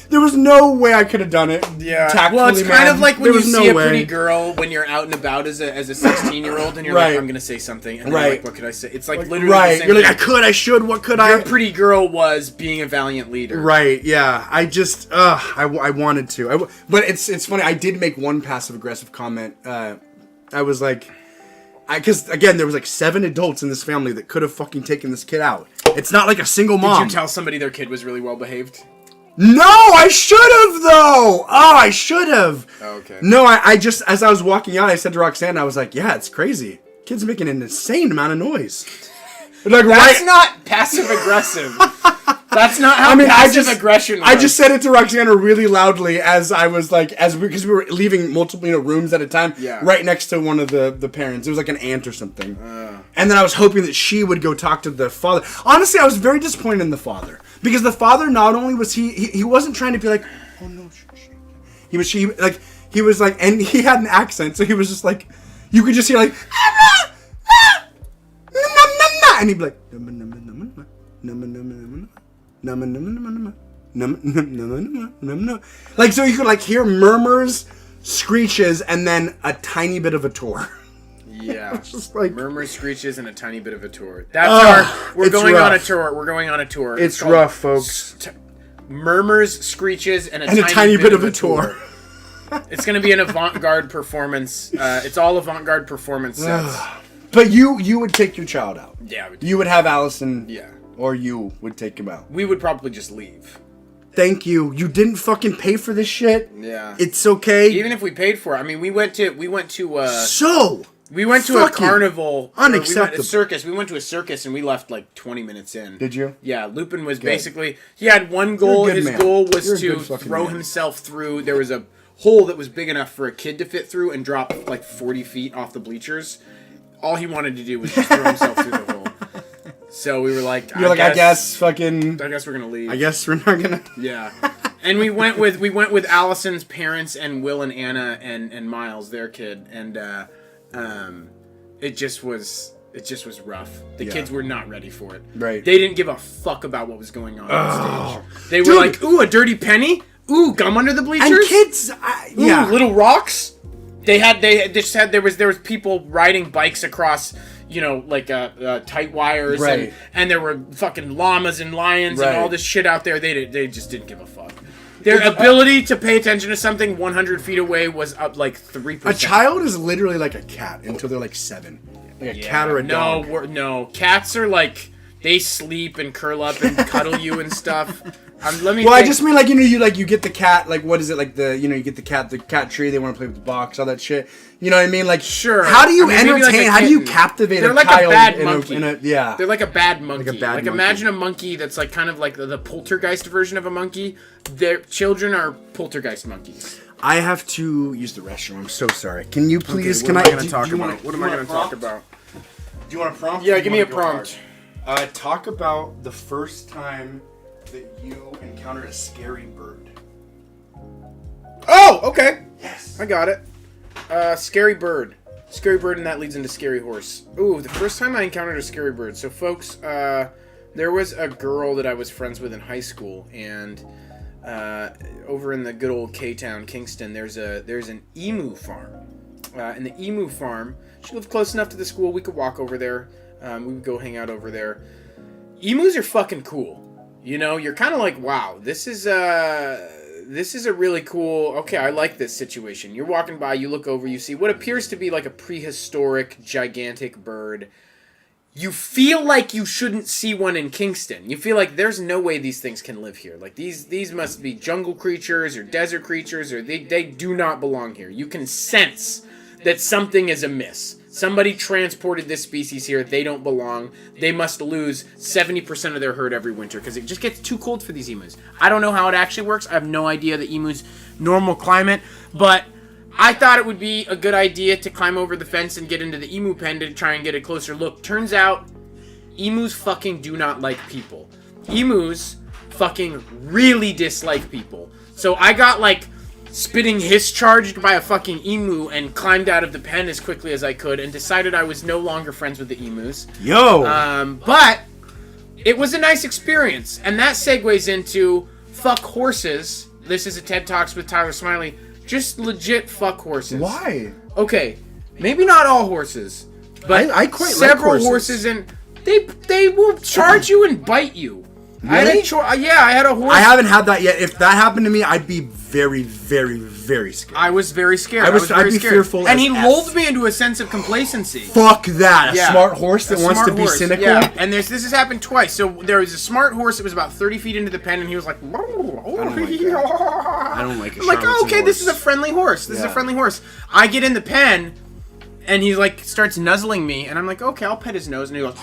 there was no way I could have done it. Yeah. Tactfully, well, it's kind of like when you see a pretty way. Girl when you're out and about as a 16-year-old and you're like, I'm gonna say something, and you're like, what could I say? It's like literally the same You're like, thing. I could, I should, what could I? Your pretty girl was being a valiant leader. Right. Yeah. I just I wanted to. But it's funny. I did make one passive aggressive comment I was like, because again, there was like 7 adults in this family that could have fucking taken this kid out. It's not like a single mom. Did you tell somebody their kid was really well behaved? No, I should have though. Oh, I should have. Oh, okay. No, I just, as I was walking out, I said to Roxanne, I was like, yeah, it's crazy. Kid's making an insane amount of noise. Like, That's not passive aggressive. That's not how passive aggression works. I just said it to Roxana really loudly as I was like, because we were leaving multiple rooms at a time, right next to one of the parents. It was like an aunt or something. And then I was hoping that she would go talk to the father. Honestly, I was very disappointed in the father. Because the father, not only was he wasn't trying to be like, oh no, he was like, and he had an accent, so he was just like, you could just hear like, and he'd be like, like, so you could like hear murmurs, screeches, and then a tiny bit of a tour. Yeah, just like murmurs, screeches, and a tiny bit of a tour. That's we're going rough. On a tour. We're going on a tour. It's rough, folks. Murmurs, screeches, and a tiny bit of a tour. It's going to be an avant-garde performance. It's all avant-garde performance sets. But you would take your child out. Yeah, you would have Allison. Yeah. Or you would take him out. We would probably just leave. Thank you. You didn't fucking pay for this shit. Yeah. It's okay. Even if we paid for it, I mean, we went to We went to a carnival. Unacceptable. A circus. We went to a circus and we left like 20 minutes in. Did you? Yeah. Lupin was basically, he had one goal. His goal was to throw himself through. There was a hole that was big enough for a kid to fit through and drop like 40 feet off the bleachers. All he wanted to do was just throw himself through the hole. So we were like, I guess we're gonna leave. I guess we're not gonna. Yeah. And we went with Allison's parents and Will and Anna and Miles, their kid, and it just was rough. The kids were not ready for it. Right. They didn't give a fuck about what was going on stage. They were like, ooh, a dirty penny? Ooh, gum under the bleachers? And kids, ooh, little rocks? They just had there was people riding bikes across, like tight wires, right. and there were fucking llamas and lions and all this shit out there. They just didn't give a fuck. Their ability to pay attention to something 100 feet away was up like 3%. A child is literally like a cat until they're like 7. Like a cat or a dog. No, cats are like, they sleep and curl up and cuddle you and stuff. I just mean like you get the cat, like what is it, like you get the cat tree, they want to play with the box, all that shit. You know what I mean? Like, sure. How do you entertain? How do you captivate a child? They're like a bad monkey. They're like a bad monkey. Like imagine a monkey that's like kind of like the poltergeist version of a monkey. Their children are poltergeist monkeys. I have to use the restroom. I'm so sorry. Can you please? What am I going to talk about? Do you want a prompt? Yeah, give me a prompt. Talk about the first time that you encountered a scary bird. Oh, okay. Yes. I got it. Scary bird. Scary bird, and that leads into scary horse. Ooh, the first time I encountered a scary bird. So, folks, there was a girl that I was friends with in high school, and over in the good old K-Town, Kingston, there's an emu farm. And the emu farm, she lived close enough to the school, we could walk over there. We would go hang out over there. Emus are fucking cool. You're kind of like, wow, this is a really cool, okay, I like this situation. You're walking by, you look over, you see what appears to be like a prehistoric, gigantic bird. You feel like you shouldn't see one in Kingston. You feel like there's no way these things can live here. Like, these must be jungle creatures or desert creatures, or they do not belong here. You can sense that something is amiss. Somebody transported this species here. They don't belong. They must lose 70% of their herd every winter because it just gets too cold for these emus. I don't know how it actually works. I have no idea the emu's normal climate, but I thought it would be a good idea to climb over the fence and get into the emu pen to try and get a closer look. Turns out, emus fucking do not like people. Emus fucking really dislike people. So I got like spitting hiss-charged by a fucking emu and climbed out of the pen as quickly as I could and decided I was no longer friends with the emus. Yo! But it was a nice experience. And that segues into fuck horses. This is a TED Talks with Tyler Smiley. Just legit fuck horses. Why? Okay, maybe not all horses, but I quite several like horses and they will charge you and bite you. Really? I had a horse. I haven't had that yet. If that happened to me, I'd be very, very, very scared. I was very scared. I'd be fearful. And he F. lulled me into a sense of complacency. Fuck that! A smart horse that wants to be cynical. Yeah, and this has happened twice. So there was a smart horse that was about 30 feet into the pen, and he was like, I don't like it. I'm like, oh, okay, this is a friendly horse. This is a friendly horse. I get in the pen, and he like starts nuzzling me, and I'm like, okay, I'll pet his nose, and he goes,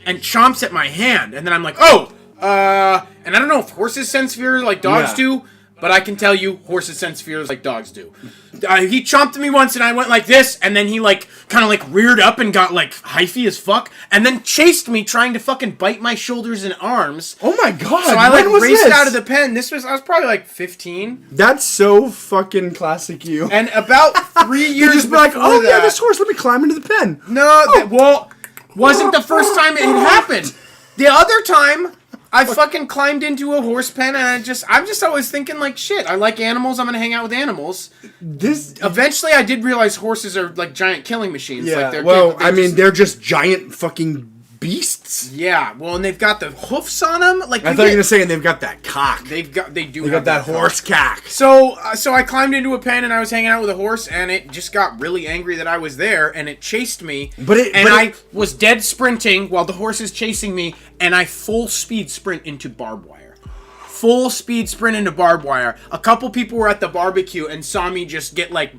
and chomps at my hand, and then I'm like, oh, and I don't know if horses sense fear like dogs do, but I can tell you, horses sense fear like dogs do. He chomped at me once, and I went like this, and then he like kind of like reared up and got like hyphy as fuck, and then chased me, trying to fucking bite my shoulders and arms. Oh my god! So I like raced out of the pen. I was probably like 15. That's so fucking classic you. And about 3 years you just be like, oh yeah, this horse, let me climb into the pen. No, wasn't the first time it had happened. The other time, I fucking climbed into a horse pen, and I'm just always thinking like, shit, I like animals, I'm gonna hang out with animals. Eventually I did realize horses are like giant killing machines. Yeah, like they're just giant fucking beasts. Yeah, well, and they've got the hoofs on them. Like I thought you were gonna say, and they've got that cock. They got that horse cock. So I climbed into a pen, and I was hanging out with a horse, and it just got really angry that I was there, and it chased me. I was dead sprinting while the horse is chasing me, and I full speed sprint into barbed wire. Full speed sprint into barbed wire. A couple people were at the barbecue and saw me just get like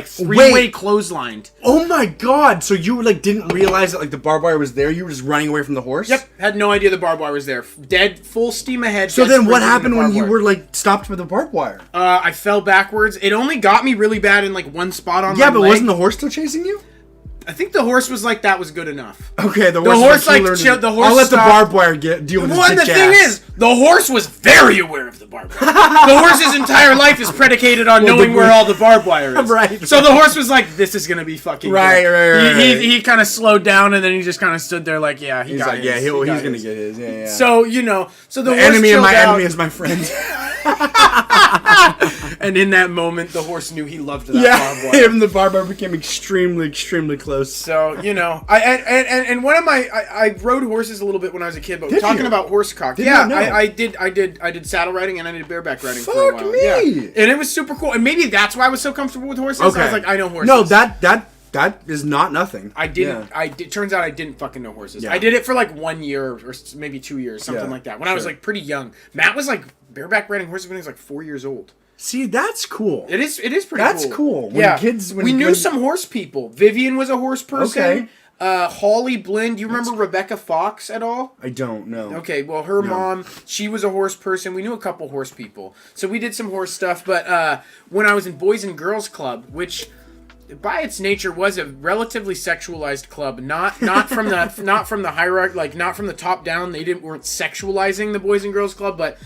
three-way clotheslined. Oh my god! So you like didn't realize that like the barbed wire was there? You were just running away from the horse? Yep. Had no idea the barbed wire was there. Dead, full steam ahead. So then what happened when you were like stopped by the barbed wire? I fell backwards. It only got me really bad in like one spot on my leg. Yeah, but wasn't the horse still chasing you? I think the horse was like, that was good enough. Okay, the horse like the horse. I'll let the barbed wire deal with his bitch ass. The thing is, the horse was very aware of the barbed wire. The horse's entire life is predicated on knowing where all the barbed wire is. Right. So the horse was like, this is gonna be fucking right. He kind of slowed down, and then he just kind of stood there like, yeah, he's got his. Yeah, he's gonna get his. Yeah. So the horse enemy of my enemy is my friend. And in that moment, the horse knew he loved that barbed wire. Him and the barbed wire became extremely, extremely close. So and one of I rode horses a little bit when I was a kid, but talking about horse cock, I did saddle riding and I did bareback riding for a while. Fuck me. Yeah, and it was super cool, and maybe that's why I was so comfortable with horses. Okay. I was like, I know horses. No, that is not nothing. I didn't. Yeah. Turns out I didn't fucking know horses. Yeah. I did it for like 1 year or maybe 2 years, something like that. When I was like pretty young. Matt was like bareback riding horses when he was like 4 years old. See, that's cool. It is pretty cool. That's cool. We knew some horse people. Vivian was a horse person. Okay. Holly Blind, do you remember Rebecca Fox at all? I don't know. Okay, well, her mom, she was a horse person. We knew a couple horse people. So we did some horse stuff, but when I was in Boys and Girls Club, which by its nature was a relatively sexualized club, not from the hierarchy, like not from the top down. They weren't sexualizing the Boys and Girls Club, but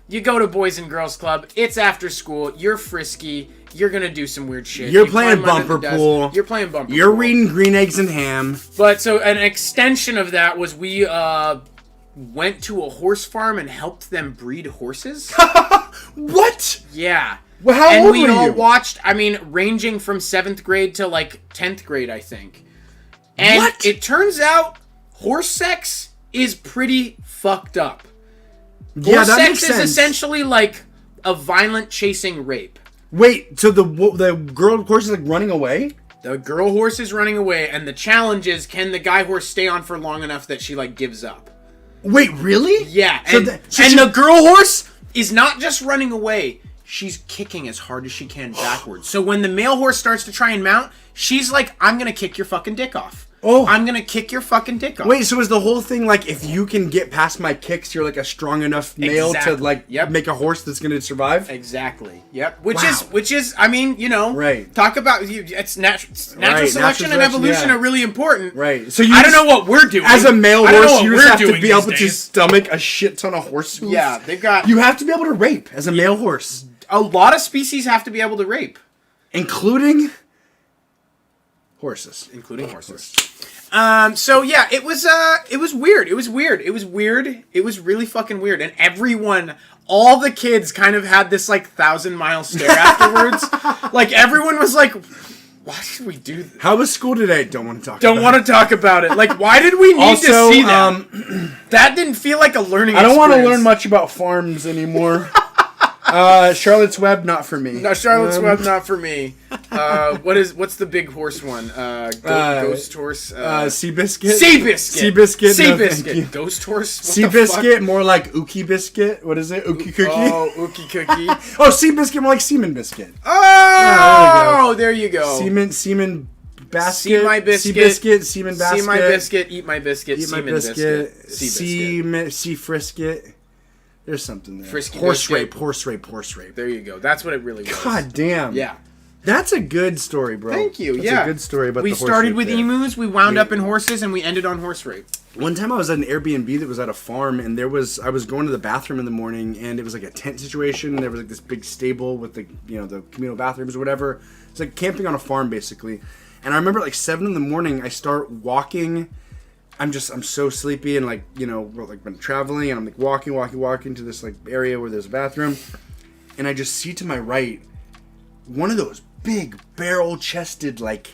you go to Boys and Girls Club, it's after school, you're frisky, you're gonna do some weird shit. You're playing bumper pool. You're playing bumper pool. You're reading Green Eggs and Ham. But so an extension of that was we went to a horse farm and helped them breed horses. What? Yeah. Well, how old were you? And we all watched, ranging from 7th grade to like 10th grade, I think. And it turns out horse sex is pretty fucked up. Horse sex is essentially like a violent chasing rape. Wait, so the girl horse is like running away? The girl horse is running away, and the challenge is, can the guy horse stay on for long enough that she like gives up? Wait, really? Yeah, and the girl horse is not just running away. She's kicking as hard as she can backwards. So when the male horse starts to try and mount, she's like, I'm gonna kick your fucking dick off. Oh. I'm gonna kick your fucking dick off. Wait, so is the whole thing like, if you can get past my kicks, you're like a strong enough male to like make a horse that's gonna survive? Exactly. Yep. Which is, right. Talk about it's natural selection and evolution are really important. Right. So I don't know what we're doing. As a male horse, you just have to be able to stomach a shit ton of horse hooves. Yeah, they've got. You have to be able to rape as a male horse. A lot of species have to be able to rape, including horses. So yeah, it was weird. It was really fucking weird. And all the kids kind of had this like 1,000-mile stare afterwards. Like everyone was like, why did we do this? How was school today? Don't want to talk about it. Like, why did we need to see that? That didn't feel like a learning experience. I don't want to learn much about farms anymore. Charlotte's Web, not for me. No, Charlotte's Web, not for me. What's the big horse one? Ghost horse. Seabiscuit. Seabiscuit. Seabiscuit. Seabiscuit. Ghost horse. Seabiscuit, more like Ookie biscuit. What is it? Ookie cookie. Oh, Ookie cookie. Oh, Seabiscuit, more like semen biscuit. Oh, there you go. Semen. Basket, see my biscuit, Seabiscuit, semen basket. See my biscuit, eat my biscuit, eat my semen biscuit, biscuit. sea frisket. There's something there. Frisky horse biscuit. rape. There you go. That's what it really was. God damn. Yeah. That's a good story, bro. Thank you. That's a good story about we the horse started rape with there. emus, we wound up in horses, and we ended on horse rape. One time I was at an Airbnb that was at a farm, and I was going to the bathroom in the morning, and it was like a tent situation. And there was like this big stable with the communal bathrooms or whatever. It's like camping on a farm basically. And I remember like 7 a.m, I start walking. I'm so sleepy, and we're like been traveling, and I'm like walking to this like area where there's a bathroom, and I just see to my right one of those big barrel-chested like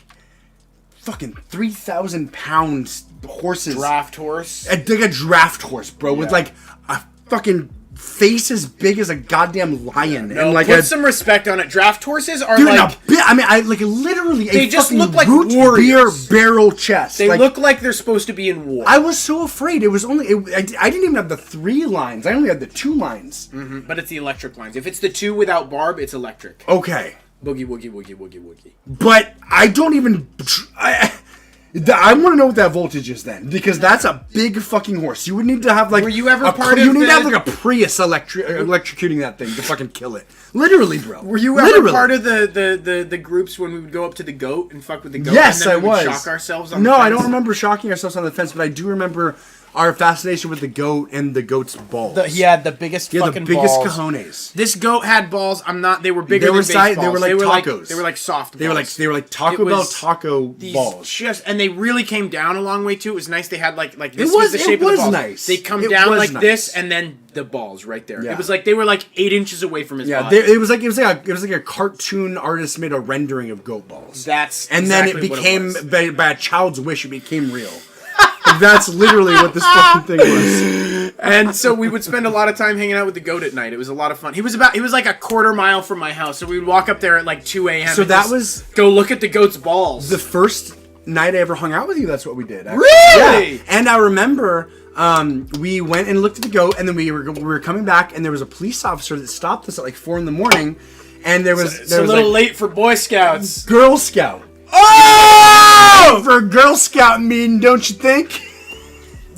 fucking 3,000 pound horses. Draft horse. Like a draft horse, bro, with like a fucking face as big as a goddamn lion. No, and like put some respect on it. Draft horses are dude, like... I like literally they a just fucking look like root warriors. beer barrel chest. They look like they're supposed to be in war. I was so afraid. It was only... I didn't even have the 3 lines. I only had the 2 lines. Mm-hmm. But it's the electric lines. If it's the 2 without barb, it's electric. Okay. Boogie, woogie, woogie, woogie, woogie. But I don't even... I want to know what that voltage is then, because that's a big fucking horse. You would need to have like... Were you ever You need to have like a Prius electrocuting that thing to fucking kill it. Literally, bro. Were you ever part of the groups when we would go up to the goat and fuck with the goat? Yes, and then we I was. Would shock ourselves on the No, fence? I don't remember shocking ourselves on the fence, but I do remember our fascination with the goat and the goat's balls. He had the biggest fucking the biggest balls. cojones. This goat had balls. They were bigger than baseballs. They were like tacos. They were like soft balls. They were like Taco Bell taco balls. And they really came down a long way too. It was nice. They had like this it was the shape of the balls. Nice. They come down like this, and then the balls right there. Yeah. It was like they were like 8 inches away from his body. It was like a cartoon artist made a rendering of goat balls. Then it became by a child's wish. It became real. That's literally what this fucking thing was. And so we would spend a lot of time hanging out with the goat at night. It was a lot of fun. He was like a quarter mile from my house, so we would walk up there at like 2 a.m. So that was go look at the goat's balls. The first night I ever hung out with you. That's what we did. Actually. Really? Yeah. And I remember we went and looked at the goat, and then we were coming back, and there was a police officer that stopped us at like 4 a.m. And there was it's a little late for Boy Scouts. Girl Scout. Oh! For a Girl Scout meeting, don't you think?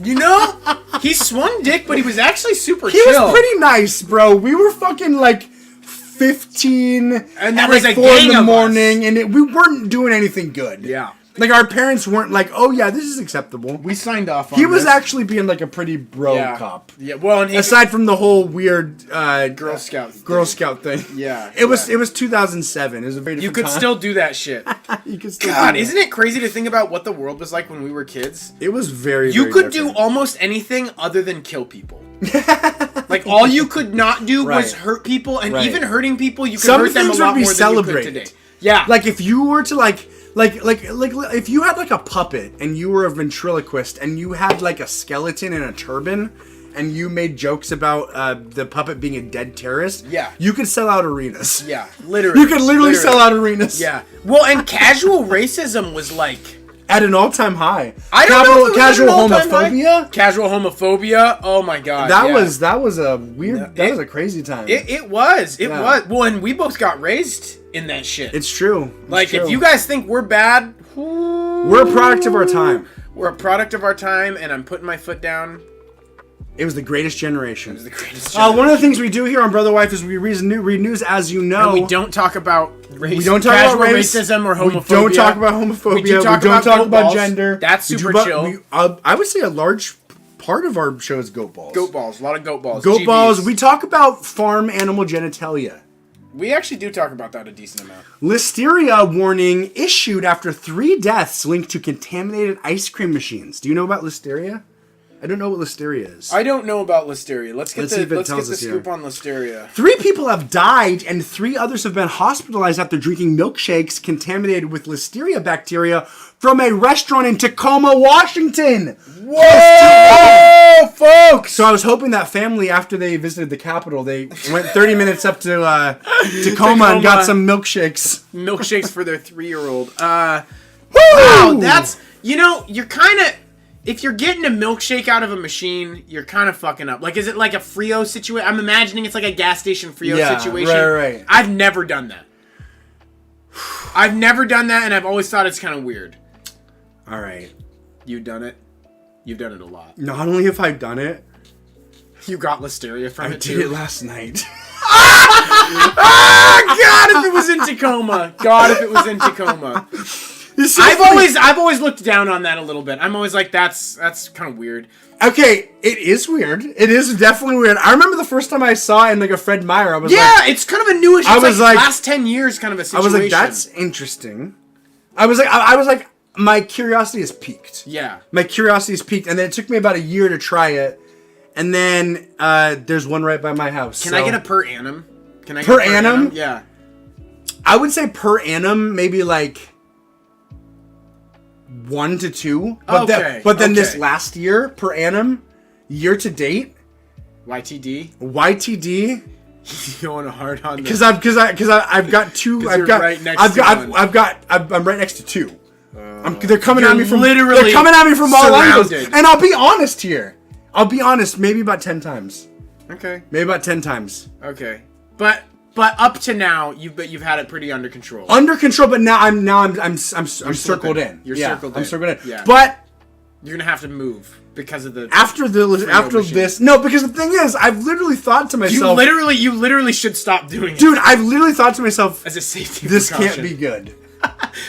You know, he swung dick, but he was actually super chill. He was pretty nice, bro. We were fucking like 15 and there at was like a 4 gang in the of morning, and we weren't doing anything good. Yeah. Like, our parents weren't like, oh, yeah, this is acceptable. We signed off on He was actually being like a pretty bro cop. Yeah, well, and aside from the whole weird Girl Scout thing. Yeah. It was 2007. It was a very different You could time. Still do that shit. You could still God, do that. isn't it crazy to think about what the world was like when we were kids? It was very, You very could different. do almost anything other than kill people. Like, all you could not do was hurt people, and even hurting people, you could hurt them a lot more than you could today. Yeah. Like, if you were to, like if you had like a puppet and you were a ventriloquist and you had like a skeleton in a turban and you made jokes about the puppet being a dead terrorist, you could sell out arenas. Yeah, literally. You could literally sell out arenas. Yeah. Well, and casual racism was like at an all-time high. I don't know if it was casual at an all-time homophobia. High. Casual homophobia. Oh my god. That was a weird. That was a crazy time. It was. Well, and we both got raised in that shit. It's true. If you guys think we're bad, we're a product of our time. We're a product of our time, and I'm putting my foot down. It was the greatest generation. It was the greatest generation. One of the things we do here on Brotherwife is we read news, as you know. And we don't talk about race. We don't talk about racism or homophobia. We don't talk about homophobia. We don't talk about gender. That's super chill. I would say a large part of our show is goat balls. Goat balls. A lot of goat balls. Goat balls. We talk about farm animal genitalia. We actually do talk about that a decent amount. Listeria warning issued after 3 deaths linked to contaminated ice cream machines. Do you know about listeria? I don't know what listeria is. I don't know about listeria. Let's get the scoop here. on listeria. 3 people have died and 3 others have been hospitalized after drinking milkshakes contaminated with listeria bacteria from a restaurant in Tacoma, Washington. Whoa! go, folks! So I was hoping that family, after they visited the Capitol, they went 30 minutes up to Tacoma and got some milkshakes. Milkshakes for their 3-year-old. Wow, that's... You know, you're kind of... If you're getting a milkshake out of a machine, you're kind of fucking up. Like, is it like a Frio situation? I'm imagining it's like a gas station Frio situation. Right. I've never done that. I've never done that, and I've always thought it's kind of weird. All right. You've done it? You've done it a lot. Not only have I done it, you got listeria from it, too. I did it last night. God, if it was in Tacoma. God, if it was in Tacoma. I've always looked down on that a little bit. I'm always like, that's kind of weird. Okay, it is weird. It is definitely weird. I remember the first time I saw it in like a Fred Meyer. I was it's kind of a newish. It's I was like last 10 years kind of a situation. I was like, that's interesting. I was like, my curiosity is piqued. Yeah, my curiosity is piqued, and then it took me about a year to try it, and then there's one right by my house. Can I get a per annum? Can I get per annum? Yeah, I would say per annum, maybe like 1 to 2. But then this last year, per annum, year to date, YTD. You going hard on because I've got two. I'm right next to 2. They're coming at me from all angles. And I'll be honest here. Maybe about 10 times. Okay. Maybe about 10 times. Okay. But up to now, you've had it pretty under control. But now I'm circled in. You're circled in. I'm circled in. Yeah. But you're gonna have to move because of the after this. No, because the thing is, I've literally thought to myself, you literally should stop doing it, dude. I've literally thought to myself, as a safety this precaution. Can't be good.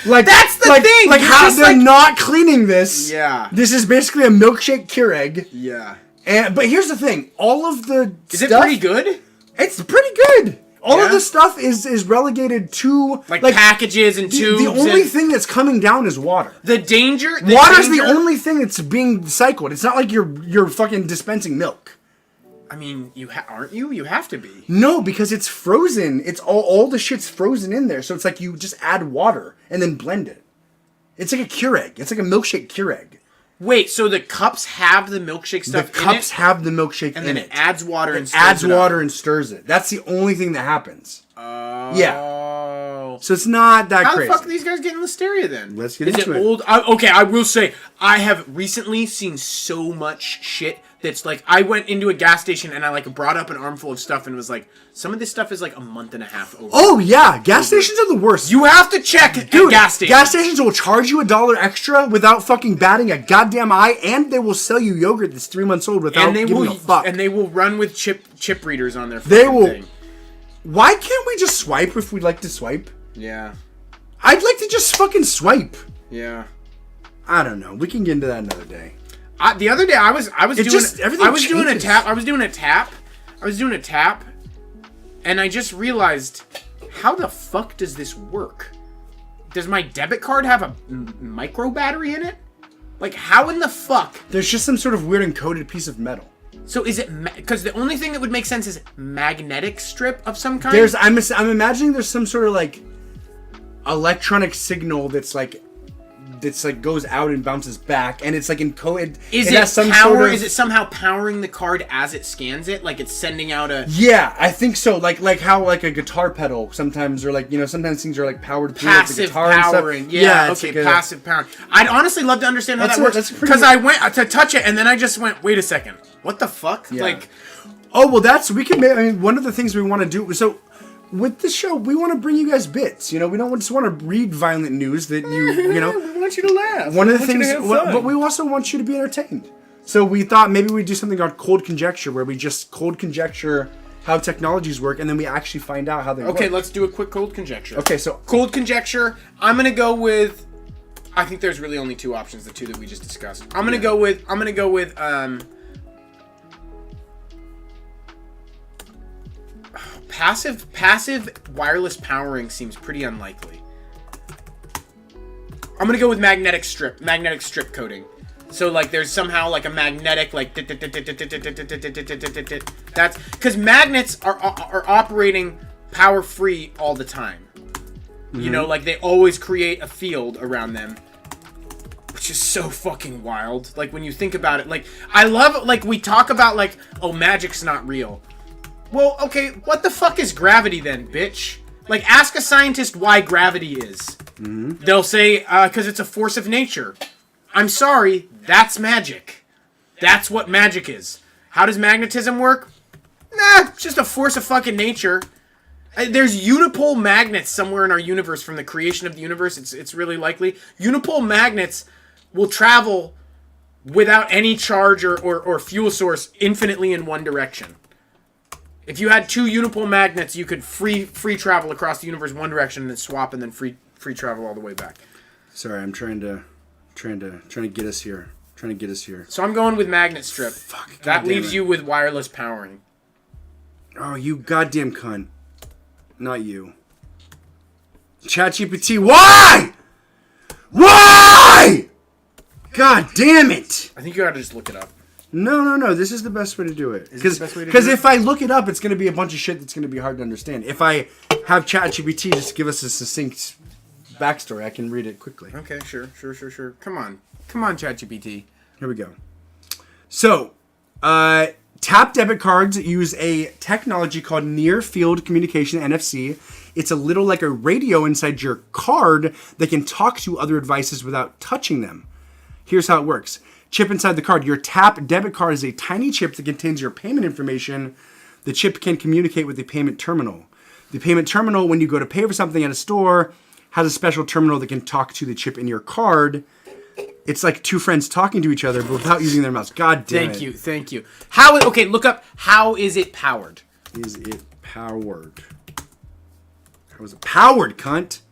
Like that's the thing. Like how they're not cleaning this. Yeah. This is basically a milkshake Keurig. Yeah. But here's the thing: all of the is it pretty good? It's pretty good. All of this stuff is relegated to like packages and tubes. The only thing that's coming down is water. Water's the only thing that's being cycled. It's not like you're fucking dispensing milk. I mean, aren't you? You have to be. No, because it's frozen. It's all the shit's frozen in there. So it's like you just add water and then blend it. It's like a Keurig. It's like a milkshake Keurig. Wait, so the cups have the milkshake stuff in it? The cups have the milkshake in it. And then it adds water and stirs it. That's the only thing that happens. Oh. Yeah. So it's not that crazy. How the fuck are these guys getting listeria then? Let's get into it. Is it old? Okay, I will say, I have recently seen so much shit that's like, I went into a gas station and I like brought up an armful of stuff and was like, some of this stuff is like a month and a half over. Oh yeah, gas stations are the worst. You have to check gas stations. Gas stations will charge you $1 extra without fucking batting a goddamn eye, and they will sell you yogurt that's 3 months old without giving a fuck. And they will run with chip readers on their fucking thing. Why can't we just swipe if we'd like to swipe? Yeah. I'd like to just fucking swipe. Yeah. I don't know. We can get into that another day. The other day I was doing a tap, and I just realized, how the fuck does this work? Does my debit card have a micro battery in it? Like, how in the fuck? There's just some sort of weird encoded piece of metal. So is it because the only thing that would make sense is magnetic strip of some kind? I'm imagining there's some sort of like electronic signal that's like goes out and bounces back, and it's like encoded. Is it somehow powering the card as it scans it? Like it's sending out a... Yeah, I think so. Like how like a guitar pedal sometimes, or like, you know, sometimes things are like powered through passive like the guitar powering. And stuff. Yeah, okay, like passive powering. I'd honestly love to understand how that works, because I went to touch it and then I just went, wait a second, what the fuck? Yeah. Like, oh well, one of the things we want to do. So with the show, we want to bring you guys bits. You know, we don't just want to read violent news that you know. We want you to laugh. One of the things, but we also want you to be entertained. So we thought maybe we'd do something called cold conjecture, where we just cold conjecture how technologies work, and then we actually find out how they work. Okay, let's do a quick cold conjecture. Okay, so cold conjecture. I'm gonna go with. I think there's really only 2 options, the 2 that we just discussed. I'm gonna go with. Passive wireless powering seems pretty unlikely. I'm gonna go with magnetic strip coating. So like there's somehow like a magnetic like that's because magnets are operating power free all the time. You know, like they always create a field around them. which is so fucking wild. Like, when you think about it, like, I love, like, we talk about, like, oh, magic's not real. Well, okay, what the fuck is gravity then, bitch? Like, ask a scientist why gravity is. Mm-hmm. They'll say, because it's a force of nature. I'm sorry, that's magic. That's what magic is. How does magnetism work? Nah, it's just a force of fucking nature. There's unipole magnets somewhere in our universe from the creation of the universe. It's really likely. Unipole magnets will travel without any charge or fuel source infinitely in one direction. If you had two unipole magnets, you could free travel across the universe one direction and then swap and then free travel all the way back. Sorry, I'm trying to get us here. So I'm going with magnet strip. Fuck. That leaves you with wireless powering. Oh, you goddamn cunt. Not you. ChatGPT, why? Why? God damn it. I think you gotta just look it up. No. This is the best way to do it. Because if I look it up, it's going to be a bunch of shit that's going to be hard to understand. If I have ChatGPT just give us a succinct backstory, I can read it quickly. Okay, sure. Come on, ChatGPT. Here we go. So, tap debit cards use a technology called Near Field Communication, NFC. It's a little like a radio inside your card that can talk to other devices without touching them. Here's how it works. Chip inside the card. Your tap debit card is a tiny chip that contains your payment information. The chip can communicate with the payment terminal. The payment terminal, when you go to pay for something at a store, has a special terminal that can talk to the chip in your card. It's like two friends talking to each other, but without using their mouths. God damn it. Thank you. Okay, look up, how is it powered? Is it powered? How is it powered, cunt?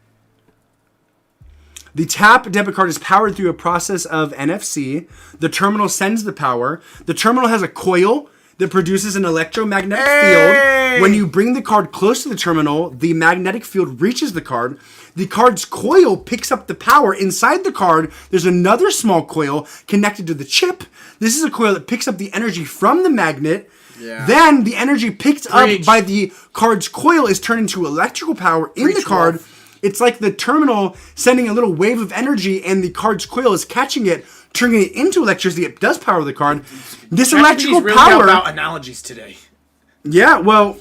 The tap debit card is powered through a process of NFC. The terminal sends the power. The terminal has a coil that produces an electromagnetic field. When you bring the card close to the terminal, the magnetic field reaches the card. The card's coil picks up the power. Inside the card, there's another small coil connected to the chip. This is a coil that picks up the energy from the magnet. Yeah. Then the energy picked up by the card's coil is turned into electrical power in the card. Wolf. It's like the terminal sending a little wave of energy, and the card's coil is catching it, turning it into electricity. It does power the card. This electrical really power. About analogies today. Yeah, well,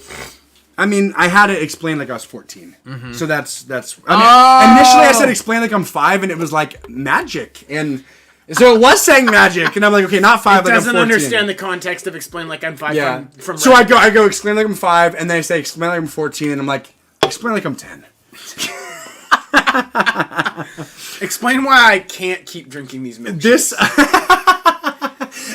I mean, I had it explained like I was 14. Mm-hmm. So that's. I mean, initially I said explain like I'm 5, and it was like magic, and so it was saying magic, and I'm like, okay, not 5. It doesn't like I'm 14. Understand the context of explain like I'm 5. Yeah. From so I go explain like I'm 5, and then I say explain like I'm 14, and I'm like explain like I'm 10. Explain why I can't keep drinking these milkshakes.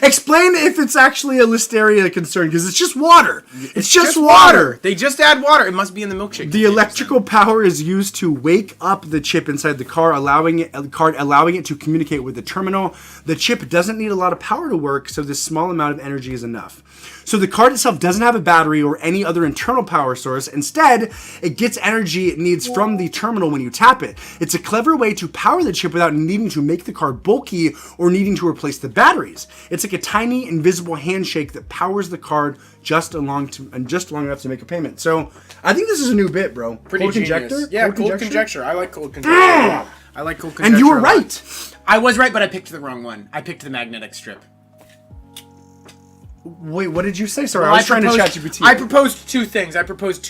Explain if it's actually a listeria concern, because it's just water. It's just water. They just add water. It must be in the milkshake. The electrical power is used to wake up the chip inside the car, allowing it to communicate with the terminal. The chip doesn't need a lot of power to work, so this small amount of energy is enough. So the card itself doesn't have a battery or any other internal power source. Instead, it gets energy it needs from the terminal when you tap it. It's a clever way to power the chip without needing to make the card bulky or needing to replace the batteries. It's like a tiny invisible handshake that powers the card just long enough to make a payment. So I think this is a new bit, bro. Pretty cold genius. conjecture? Yeah, cold conjecture. I like cold conjecture. I like cold conjecture. And you were right. I was right, but I picked the wrong one. I picked the magnetic strip. Wait, what did you say? Sorry, I was trying to chat GPT. I proposed two things. I proposed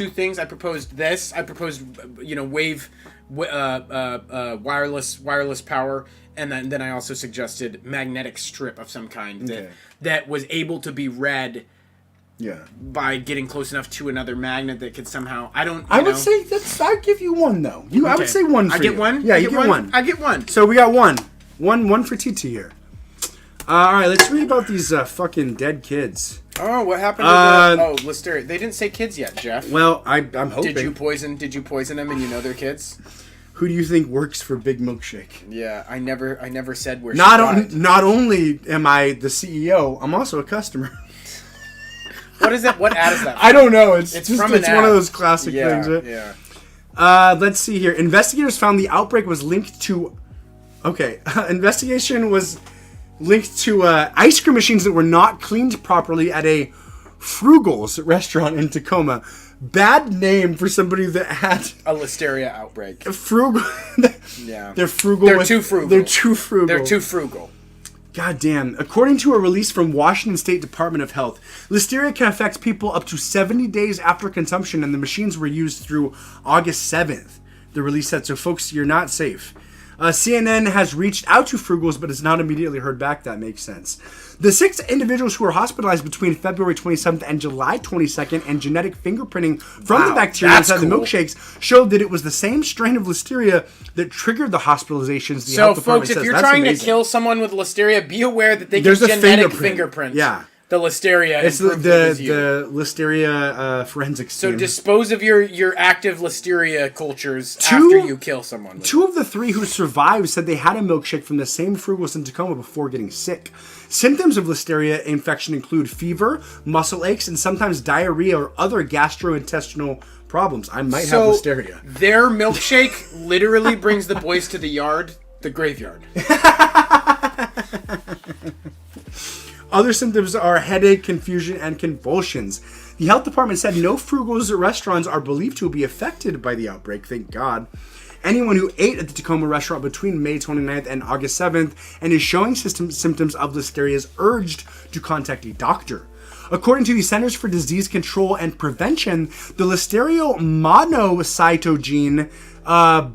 this. I proposed, wave, wireless power, and then I also suggested magnetic strip of some kind that was able to be read. Yeah. By getting close enough to another magnet that could somehow. I would say I'd give you one though. I would say one. For I get one. Yeah, you get one. I get one. So we got one for TT here. All right, let's read about these fucking dead kids. Oh, what happened to listeria? They didn't say kids yet, Jeff. Well, I'm hoping. Did you poison them and you know they're kids? Who do you think works for Big Milkshake? Yeah, I never said where. Not only am I the CEO, I'm also a customer. What is that? What ad is that? I don't know. It's one of those classic things. Right? Yeah. Let's see here. Investigators found the outbreak was linked to. Okay, investigation was linked to ice cream machines that were not cleaned properly at a Frugal's restaurant in Tacoma. bad name for somebody that had a listeria outbreak. Frugal. Yeah. They're frugal. They're too frugal. They're too frugal. They're too frugal. God damn. According to a release from Washington State Department of Health, listeria can affect people up to 70 days after consumption, and the machines were used through August 7th. The release said, so folks, you're not safe. CNN has reached out to Frugals, but has not immediately heard back. That makes sense. The 6 individuals who were hospitalized between February 27th and July 22nd and genetic fingerprinting from the bacteria inside the milkshakes showed that it was the same strain of listeria that triggered the hospitalizations. The health department folks, if you're says. trying to kill someone with listeria, be aware that they get There's a genetic fingerprint. Yeah. The listeria. It's the listeria forensics team. So dispose of your active listeria cultures after you kill someone. Two of the 3 who survived said they had a milkshake from the same Frugals in Tacoma before getting sick. Symptoms of listeria infection include fever, muscle aches, and sometimes diarrhea or other gastrointestinal problems. I might have listeria. Their milkshake literally brings the boys to the graveyard. Other symptoms are headache, confusion, and convulsions. The health department said no Frugals restaurants are believed to be affected by the outbreak, thank God. Anyone who ate at the Tacoma restaurant between May 29th and August 7th and is showing symptoms of listeria is urged to contact a doctor. According to the Centers for Disease Control and Prevention, the Listeria monocytogenes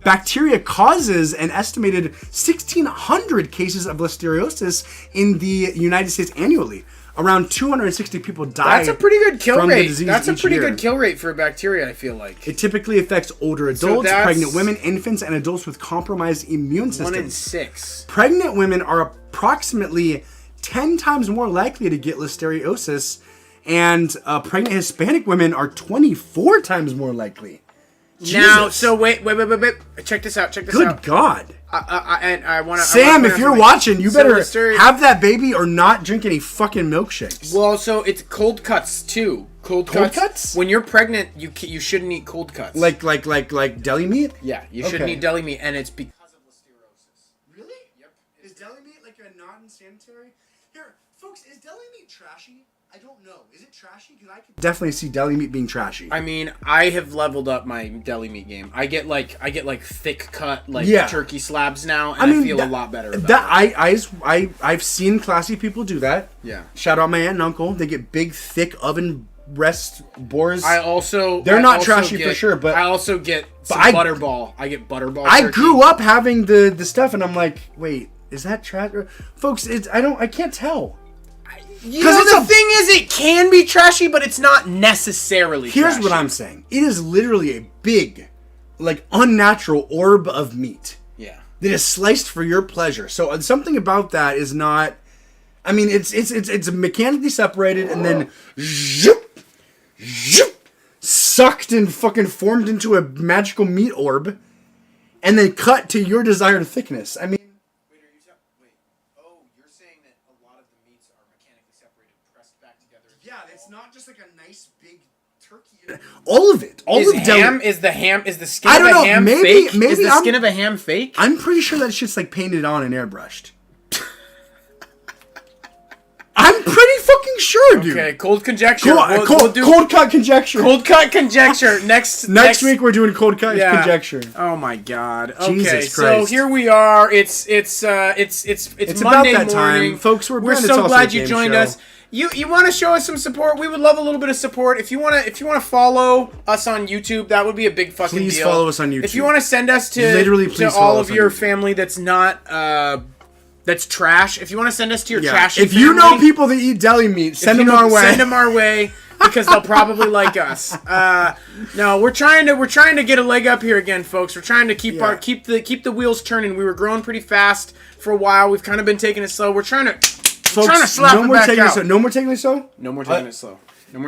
bacteria causes an estimated 1,600 cases of listeriosis in the United States annually. Around 260 people die. That's a pretty good kill rate. That's a pretty good kill rate for a bacteria, I feel like. It typically affects older adults, pregnant women, infants, and adults with compromised immune systems. 1 in 6. Pregnant women are approximately 10 times more likely to get listeriosis, and pregnant Hispanic women are 24 times more likely. Now, Jesus. so wait. Check this out. Good God. I want to. Sam, if you're watching, you better have that baby or not drink any fucking milkshakes. Well, so it's cold cuts too. Cold cuts? When you're pregnant, you shouldn't eat cold cuts. Like deli meat? Yeah, you shouldn't eat deli meat, and it's because of listeriosis. Really? Yep. Is deli meat like a non-sanitary? Here, folks, is deli meat trashy? I don't know. Is it trashy? Because I could definitely see deli meat being trashy. I mean, I have leveled up my deli meat game. I get like thick cut turkey slabs now, and I feel a lot better about it. I've seen classy people do that. Yeah. Shout out my aunt and uncle. They get big, thick oven breast boars. They're not trashy for sure, but I also get some butterball. I get butterball. I grew up having the stuff, and I'm like, wait, is that trash? Folks, I can't tell. Because the thing is, it can be trashy, but it's not necessarily trashy. Here's what I'm saying. It is literally a big, unnatural orb of meat. Yeah. That is sliced for your pleasure. So something about that is not... I mean, it's mechanically separated and then... Zoop, zoop, sucked and fucking formed into a magical meat orb. And then cut to your desired thickness. I mean... Yeah, it's not just like a nice big turkey. All of it. All is of ham. Is the skin of a ham fake? Maybe is the skin of a ham fake? I'm pretty sure that shit's painted on and airbrushed. I'm pretty fucking sure, dude. Okay, cold conjecture. Cold cut conjecture. Cold cut conjecture. Next week we're doing cold cut conjecture. Oh my God. Okay, Jesus so Christ. here we are. It's Monday about that morning. Time, folks. We're so glad you joined us. You want to show us some support? We would love a little bit of support. If you want to follow us on YouTube, that would be a big fucking deal. Please follow us on YouTube. If you want to send us to all of your family that's not that's trash. If you want to send us to your trashy if you know people that eat deli meat, send them our way. Send them our way because they'll probably like us. No, we're trying to get a leg up here again, folks. We're trying to keep the wheels turning. We were growing pretty fast for a while. We've kind of been taking it slow. We're trying to slap it back out. No more taking it slow? No more taking it slow.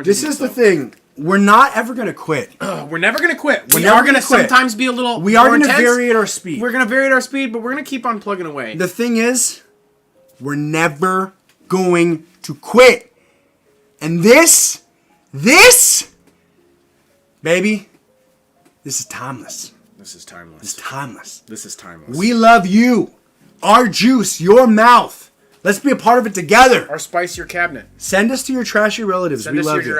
This is the thing. We're not ever going to quit. We're never going to quit. We are going to sometimes be a little We are going to vary at our speed. We're going to vary at our speed, but we're going to keep on plugging away. The thing is, we're never going to quit. And this, baby, this is timeless. This is timeless. It's timeless. This is timeless. We love you. Our juice, your mouth. Let's be a part of it together. Our spice, your cabinet. Send us to your trashy relatives. We love you.